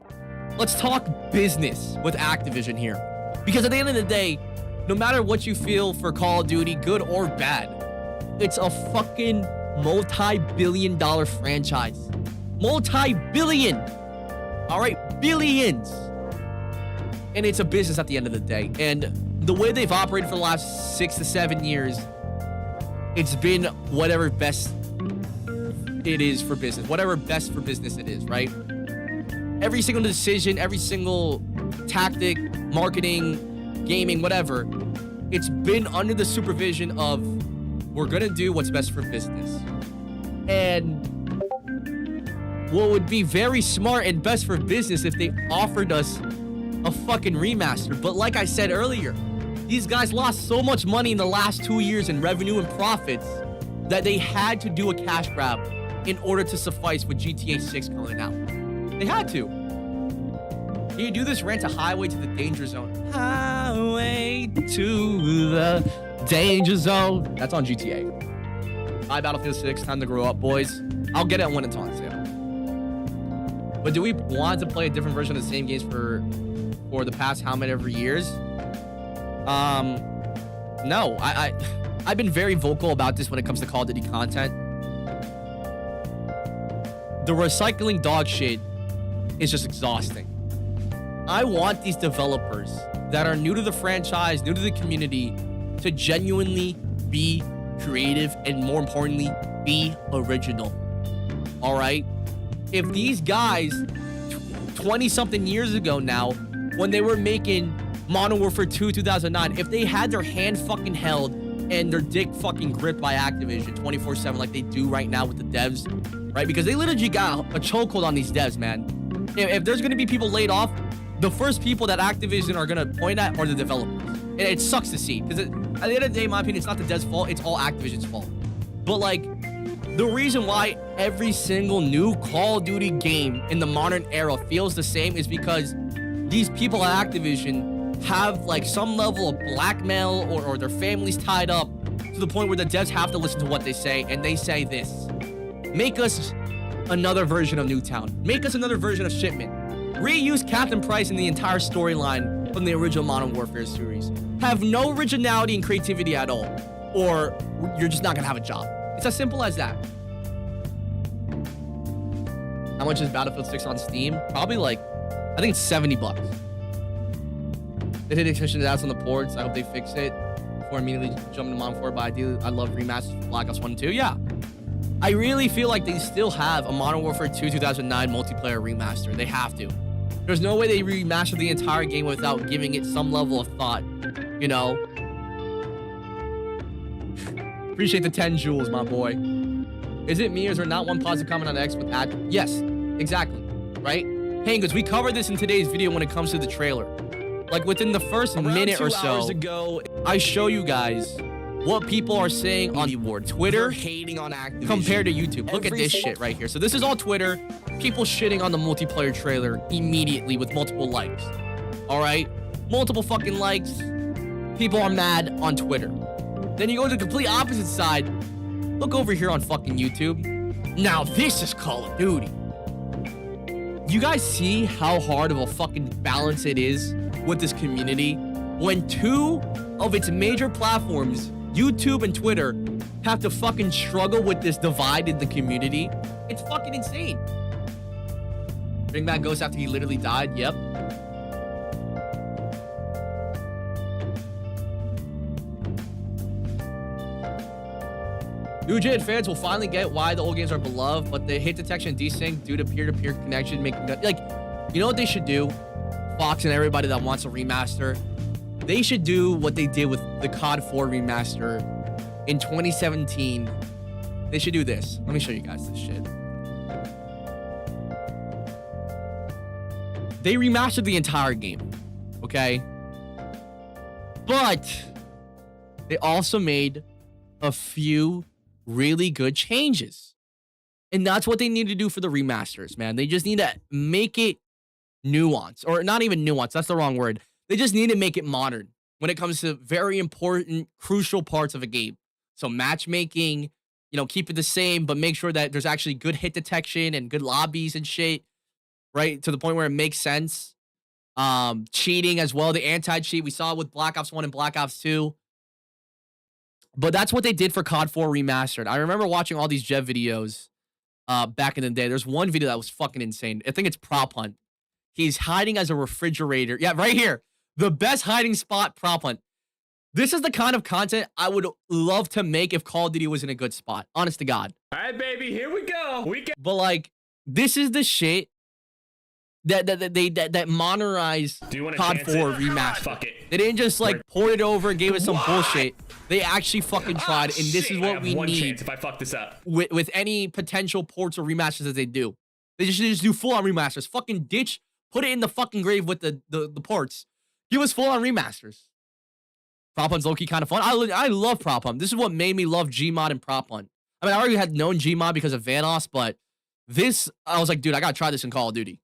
Let's talk business with Activision here. Because at the end of the day, no matter what you feel for Call of Duty, good or bad, it's a fucking multi-billion-dollar franchise. Multi-billion. All right, billions. And it's a business at the end of the day. And the way they've operated for the last 6 to 7 years, it's been whatever best it is for business. Whatever best for business it is, right? Every single decision, every single tactic, marketing, gaming, whatever. It's been under the supervision of, we're gonna do what's best for business. And what would be very smart and best for business if they offered us a fucking remaster. But like I said earlier, these guys lost so much money in the last 2 years in revenue and profits that they had to do a cash grab in order to suffice with GTA 6 coming out. They had to. Can you do this rant to Highway to the Danger Zone? Highway to the Danger Zone. That's on GTA. Buy Battlefield 6, time to grow up, boys. I'll get it when it's on sale. But do we want to play a different version of the same games for the past how many ever years? No. I've been very vocal about this when it comes to Call of Duty content. The recycling dog shit is just exhausting. I want these developers that are new to the franchise, new to the community, to genuinely be creative and, more importantly, be original. All right? If these guys 20-something years ago now, when they were making Modern Warfare 2 2009, if they had their hand fucking held and their dick fucking gripped by Activision 24/7 like they do right now with the devs, right? Because they literally got a chokehold on these devs, man. If there's gonna be people laid off, the first people that Activision are gonna point at are the developers. And it sucks to see, because at the end of the day, in my opinion, it's not the devs' fault, it's all Activision's fault. But like, the reason why every single new Call of Duty game in the modern era feels the same is because these people at Activision have like some level of blackmail or their families tied up to the point where the devs have to listen to what they say, and they say this: make us another version of Newtown, make us another version of Shipment, reuse Captain Price in the entire storyline from the original Modern Warfare series, have no originality and creativity at all, or you're just not gonna have a job. It's as simple as that. How much is Battlefield 6 on Steam? Probably like, I think it's 70 bucks. They did extension that's on the ports. I hope they fix it before immediately jumping to Modern 4. But I love remasters for Black Ops 1 and 2. Yeah. I really feel like they still have a Modern Warfare 2 2009 multiplayer remaster. They have to. There's no way they remaster the entire game without giving it some level of thought, you know? Appreciate the 10 jewels, my boy. Is it me or is there not one positive comment on X with ad? Yes, exactly, right? Hey, because we covered this in today's video when it comes to the trailer. Like within the first minute or so, I show you guys what people are saying on Twitter hating on Activision compared to YouTube. Look at this shit right here. So this is all Twitter. People shitting on the multiplayer trailer immediately with multiple likes. All right? Multiple fucking likes. People are mad on Twitter. Then you go to the complete opposite side. Look over here on fucking YouTube. Now this is Call of Duty. You guys see how hard of a fucking balance it is with this community when two of its major platforms, YouTube and Twitter, have to fucking struggle with this divide in the community? It's fucking insane. Bring back Ghost after he literally died. Yep. New Gen fans will finally get why the old games are beloved, but the hit detection and desync due to peer-to-peer connection making like, you know what they should do? Fox and everybody that wants a remaster, they should do what they did with the COD 4 remaster in 2017. They should do this. Let me show you guys this shit. They remastered the entire game, okay? But they also made a few really good changes. And that's what they need to do for the remasters, man. They just need to make it nuanced, or not even nuanced. That's the wrong word. They just need to make it modern when it comes to very important, crucial parts of a game. So matchmaking, you know, keep it the same, but make sure that there's actually good hit detection and good lobbies and shit, right? To the point where it makes sense. Cheating as well, the anti-cheat. We saw it with Black Ops 1 and Black Ops 2. But that's what they did for COD 4 Remastered. I remember watching all these Jev videos back in the day. There's one video that was fucking insane. I think it's Prop Hunt. He's hiding as a refrigerator. Yeah, right here. The best hiding spot, Prop Hunt. This is the kind of content I would love to make if Call of Duty was in a good spot. Honest to God. All right, baby, here we go. But like, this is the shit that monetized COD 4 remaster. Fuck it. They didn't just like port it over and gave us some bullshit. They actually fucking tried, and this is what we need if I fuck this up. with any potential ports or remasters that they do. They just do full-on remasters. Fucking ditch, put it in the fucking grave with the ports. Give us full-on remasters. Prop Hunt's low-key kind of fun. I love Prop Hunt. This is what made me love Gmod and Prop Hunt. I mean, I already had known Gmod because of Vanoss, but this, I was like, dude, I gotta try this in Call of Duty.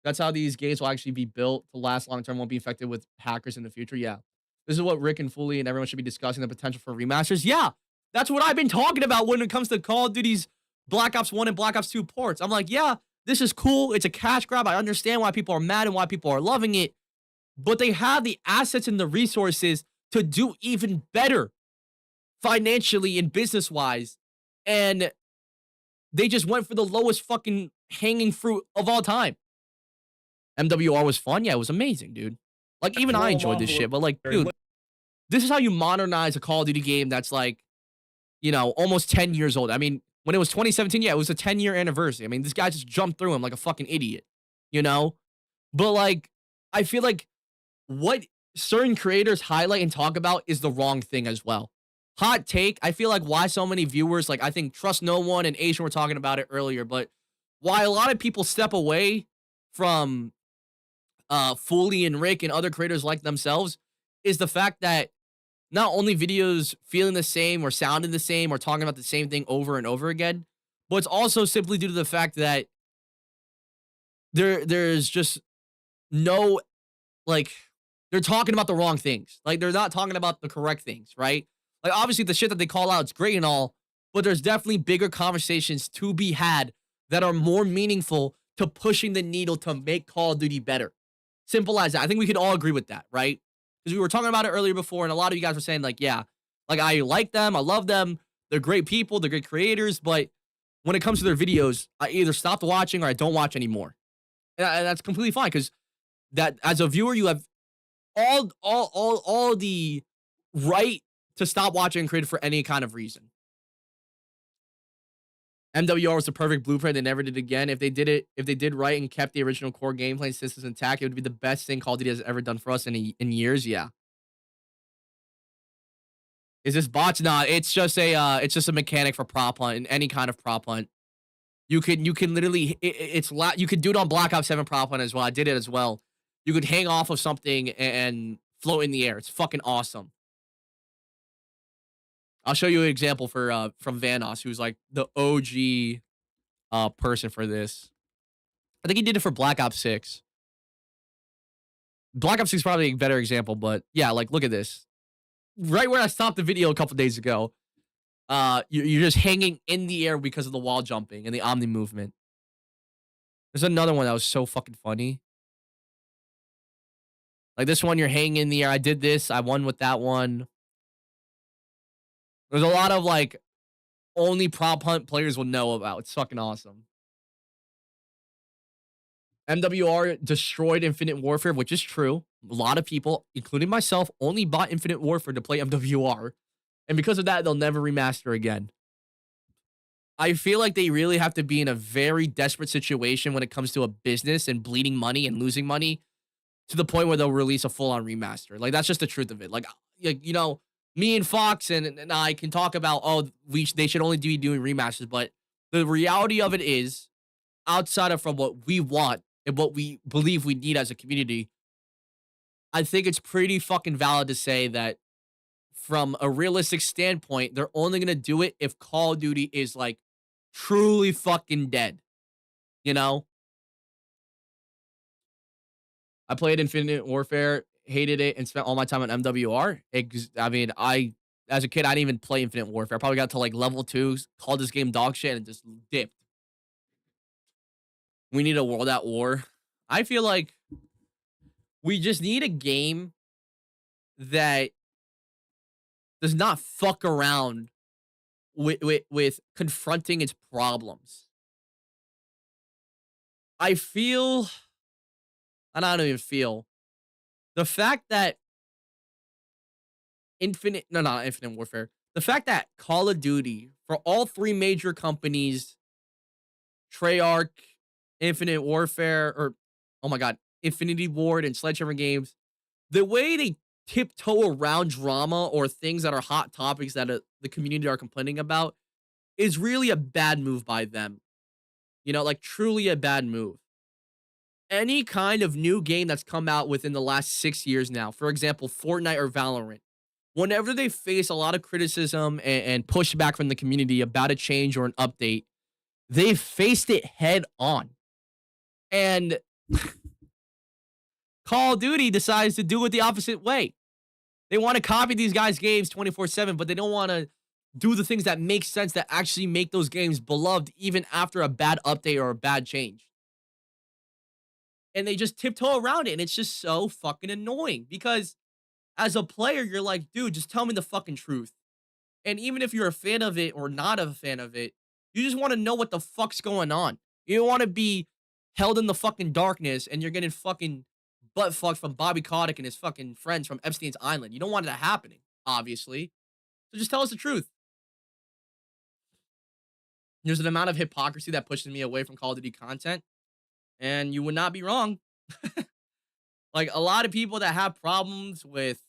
That's how these games will actually be built to last long-term, won't be infected with hackers in the future. Yeah. This is what Rick and Fooly and everyone should be discussing, the potential for remasters. Yeah, that's what I've been talking about when it comes to Call of Duty's Black Ops 1 and Black Ops 2 ports. I'm like, yeah, this is cool. It's a cash grab. I understand why people are mad and why people are loving it. But they have the assets and the resources to do even better financially and business-wise. And they just went for the lowest fucking hanging fruit of all time. MW4 was fun. Yeah, it was amazing, dude. Like, even I enjoyed this shit. But, like, dude, this is how you modernize a Call of Duty game that's, like, you know, almost 10 years old. I mean, when it was 2017, yeah, it was a 10-year anniversary. I mean, this guy just jumped through him like a fucking idiot, you know? But, like, I feel like what certain creators highlight and talk about is the wrong thing as well. Hot take, I feel like why so many viewers, like, I think Trust No One and Asian were talking about it earlier, but why a lot of people step away from Fooly and Rick and other creators like themselves is the fact that not only videos feeling the same or sounding the same or talking about the same thing over and over again, but it's also simply due to the fact that there's just no, like, they're talking about the wrong things. Like, they're not talking about the correct things, right? Like, obviously, the shit that they call out is great and all, but there's definitely bigger conversations to be had that are more meaningful to pushing the needle to make Call of Duty better. Simple as that. I think we could all agree with that, right? Because we were talking about it earlier before, and a lot of you guys were saying, like, yeah, like, I like them, I love them, they're great people, they're great creators, but when it comes to their videos, I either stopped watching or I don't watch anymore. And that's completely fine, because that, as a viewer, you have all the right to stop watching and create for any kind of reason. MW4 was the perfect blueprint. They never did it again. If they did right and kept the original core gameplay systems intact, it would be the best thing Call of Duty has ever done for us in years. Yeah. Is this bots? Nah, it's just a mechanic for prop hunt and any kind of prop hunt. You can literally you could do it on Black Ops 7 prop hunt as well. I did it as well. You could hang off of something and float in the air. It's fucking awesome. I'll show you an example for from Vanoss, who's like the OG person for this. I think he did it for Black Ops 6. Black Ops 6 is probably a better example, but yeah, like, look at this. Right where I stopped the video a couple days ago, you're just hanging in the air because of the wall jumping and the Omni movement. There's another one that was so fucking funny. Like this one, you're hanging in the air. I did this. I won with that one. There's a lot of, like, only prop hunt players will know about. It's fucking awesome. MW4 destroyed Infinite Warfare, which is true. A lot of people, including myself, only bought Infinite Warfare to play MW4. And because of that, they'll never remaster again. I feel like they really have to be in a very desperate situation when it comes to a business and bleeding money and losing money to the point where they'll release a full-on remaster. Like, that's just the truth of it. Like, you know, me and Fox and I can talk about, oh, they should only be doing remasters, but the reality of it is, outside of from what we want and what we believe we need as a community, I think it's pretty fucking valid to say that from a realistic standpoint, they're only going to do it if Call of Duty is, like, truly fucking dead. You know? I played Infinite Warfare, hated it, and spent all my time on MW4. I mean, as a kid, I didn't even play Infinite Warfare. I probably got to, like, level 2, called this game dog shit, and just dipped. We need a World at War. I feel like we just need a game that does not fuck around with confronting its problems. I feel, and I don't even feel, the fact that not Infinite Warfare, the fact that Call of Duty, for all three major companies, Treyarch, Infinite Warfare, or oh my god, Infinity Ward and Sledgehammer Games, the way they tiptoe around drama or things that are hot topics that the community are complaining about is really a bad move by them. You know, like truly a bad move. Any kind of new game that's come out within the last 6 years now, for example, Fortnite or Valorant, whenever they face a lot of criticism and pushback from the community about a change or an update, they faced it head on. And Call of Duty decides to do it the opposite way. They want to copy these guys' games 24/7, but they don't want to do the things that make sense that actually make those games beloved even after a bad update or a bad change. And they just tiptoe around it, and it's just so fucking annoying because as a player, you're like, dude, just tell me the fucking truth. And even if you're a fan of it or not a fan of it, you just want to know what the fuck's going on. You don't want to be held in the fucking darkness and you're getting fucking butt fucked from Bobby Kotick and his fucking friends from Epstein's Island. You don't want that happening, obviously. So just tell us the truth. There's an amount of hypocrisy that pushes me away from Call of Duty content. And you would not be wrong. Like, a lot of people that have problems with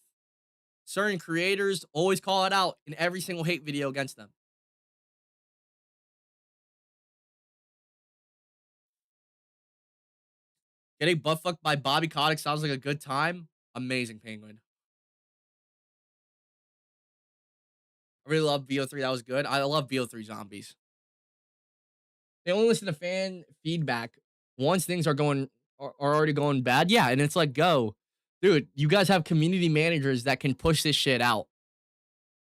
certain creators always call it out in every single hate video against them. Getting butt fucked by Bobby Kotick sounds like a good time. Amazing, Penguin. I really love BO3. That was good. I love BO3 zombies. They only listen to fan feedback once things are already going bad. Yeah, and it's like, go. Dude, you guys have community managers that can push this shit out.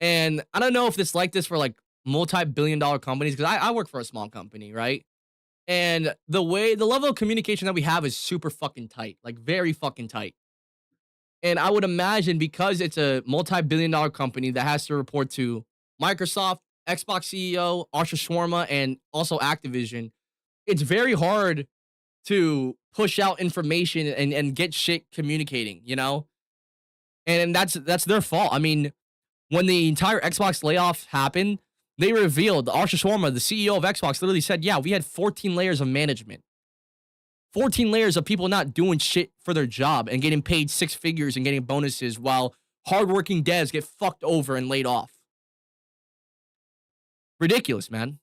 And I don't know if it's like this for like multi-billion-dollar companies, because I work for a small company, right? And the level of communication that we have is super fucking tight, like very fucking tight. And I would imagine because it's a multi-billion-dollar company that has to report to Microsoft, Xbox CEO, Archer Shawarma, and also Activision, it's very hard to push out information and get shit communicating, you know? And that's their fault. I mean, when the entire Xbox layoff happened, they revealed, Archer Shawarma, the CEO of Xbox, literally said, yeah, we had 14 layers of management. 14 layers of people not doing shit for their job and getting paid 6 figures and getting bonuses while hardworking devs get fucked over and laid off. Ridiculous, man.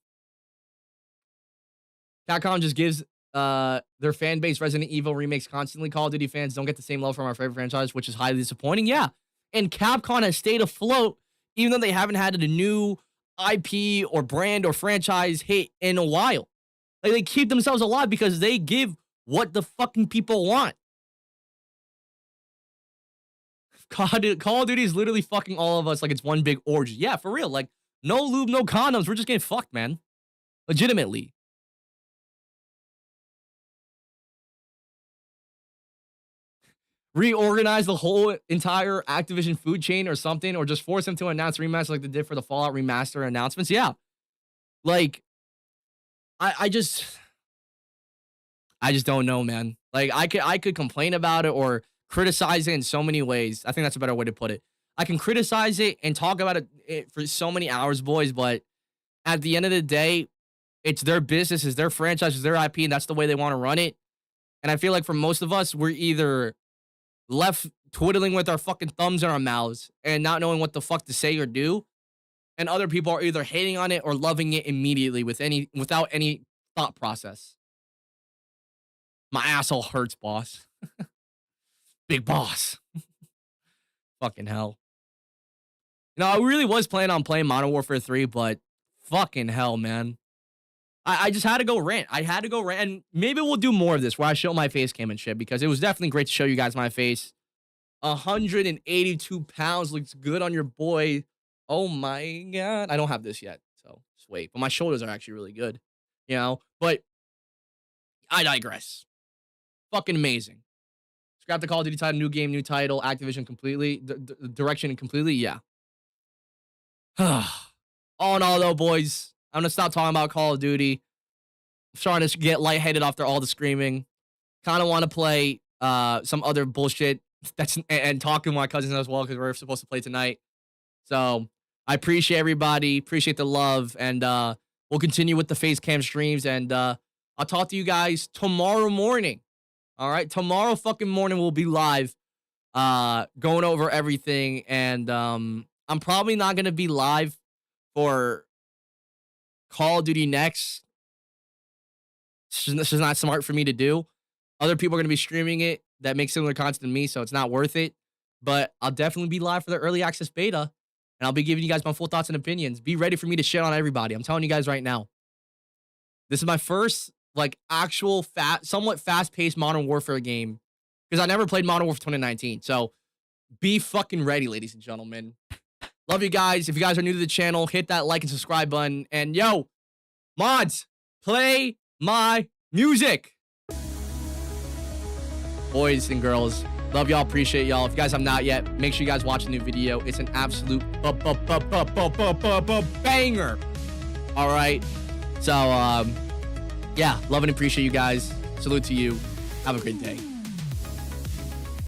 Capcom just gives their fan base Resident Evil remakes constantly. Call of Duty fans don't get the same love from our favorite franchise, which is highly disappointing. Yeah. And Capcom has stayed afloat even though they haven't had a new IP or brand or franchise hit in a while. Like, they keep themselves alive because they give what the fucking people want. Call of Duty is literally fucking all of us like it's one big orgy. Yeah, for real. Like, no lube, no condoms. We're just getting fucked, man. Legitimately. Reorganize the whole entire Activision food chain or something, or just force them to announce rematch like they did for the Fallout remaster announcements. Yeah. Like, I just don't know, man. Like, I could complain about it or criticize it in so many ways. I think that's a better way to put it. I can criticize it and talk about it for so many hours, boys, but at the end of the day, it's their business, it's their franchise, it's their IP, and that's the way they want to run it. And I feel like for most of us, we're either left twiddling with our fucking thumbs in our mouths and not knowing what the fuck to say or do. And other people are either hating on it or loving it immediately without any thought process. My asshole hurts, boss. Big boss. Fucking hell. You know, I really was planning on playing Modern Warfare 3, but fucking hell, man. I just had to go rant. I had to go rant. And maybe we'll do more of this where I show my face cam and shit, because it was definitely great to show you guys my face. 182 pounds looks good on your boy. Oh my God. I don't have this yet, so just wait. But my shoulders are actually really good, you know? But I digress. Fucking amazing. Scrap the Call of Duty title, new game, new title, Activision completely, direction completely, yeah. All in all, though, boys, I'm going to stop talking about Call of Duty. I'm starting to get lightheaded after all the screaming. Kind of want to play some other bullshit and talk to my cousins as well, because we're supposed to play tonight. So I appreciate everybody, appreciate the love, and we'll continue with the FaZe Cam streams, and I'll I'll talk to you guys tomorrow morning. All right, tomorrow fucking morning we'll be live, going over everything, and I'm probably not gonna be live for Call of Duty next. This is not smart for me to do. Other people are gonna be streaming it that make similar content to me, so it's not worth it. But I'll definitely be live for the early access beta, and I'll be giving you guys my full thoughts and opinions. Be ready for me to shit on everybody. I'm telling you guys right now. This is my first, like, actual somewhat fast-paced Modern Warfare game, because I never played Modern Warfare 2019. So be fucking ready, ladies and gentlemen. Love you guys. If you guys are new to the channel, hit that like and subscribe button. And yo, mods, play my music. Boys and girls, love y'all, appreciate y'all. If you guys have not yet, make sure you guys watch the new video. It's an absolute banger. All right. So, yeah, love and appreciate you guys. Salute to you. Have a great day.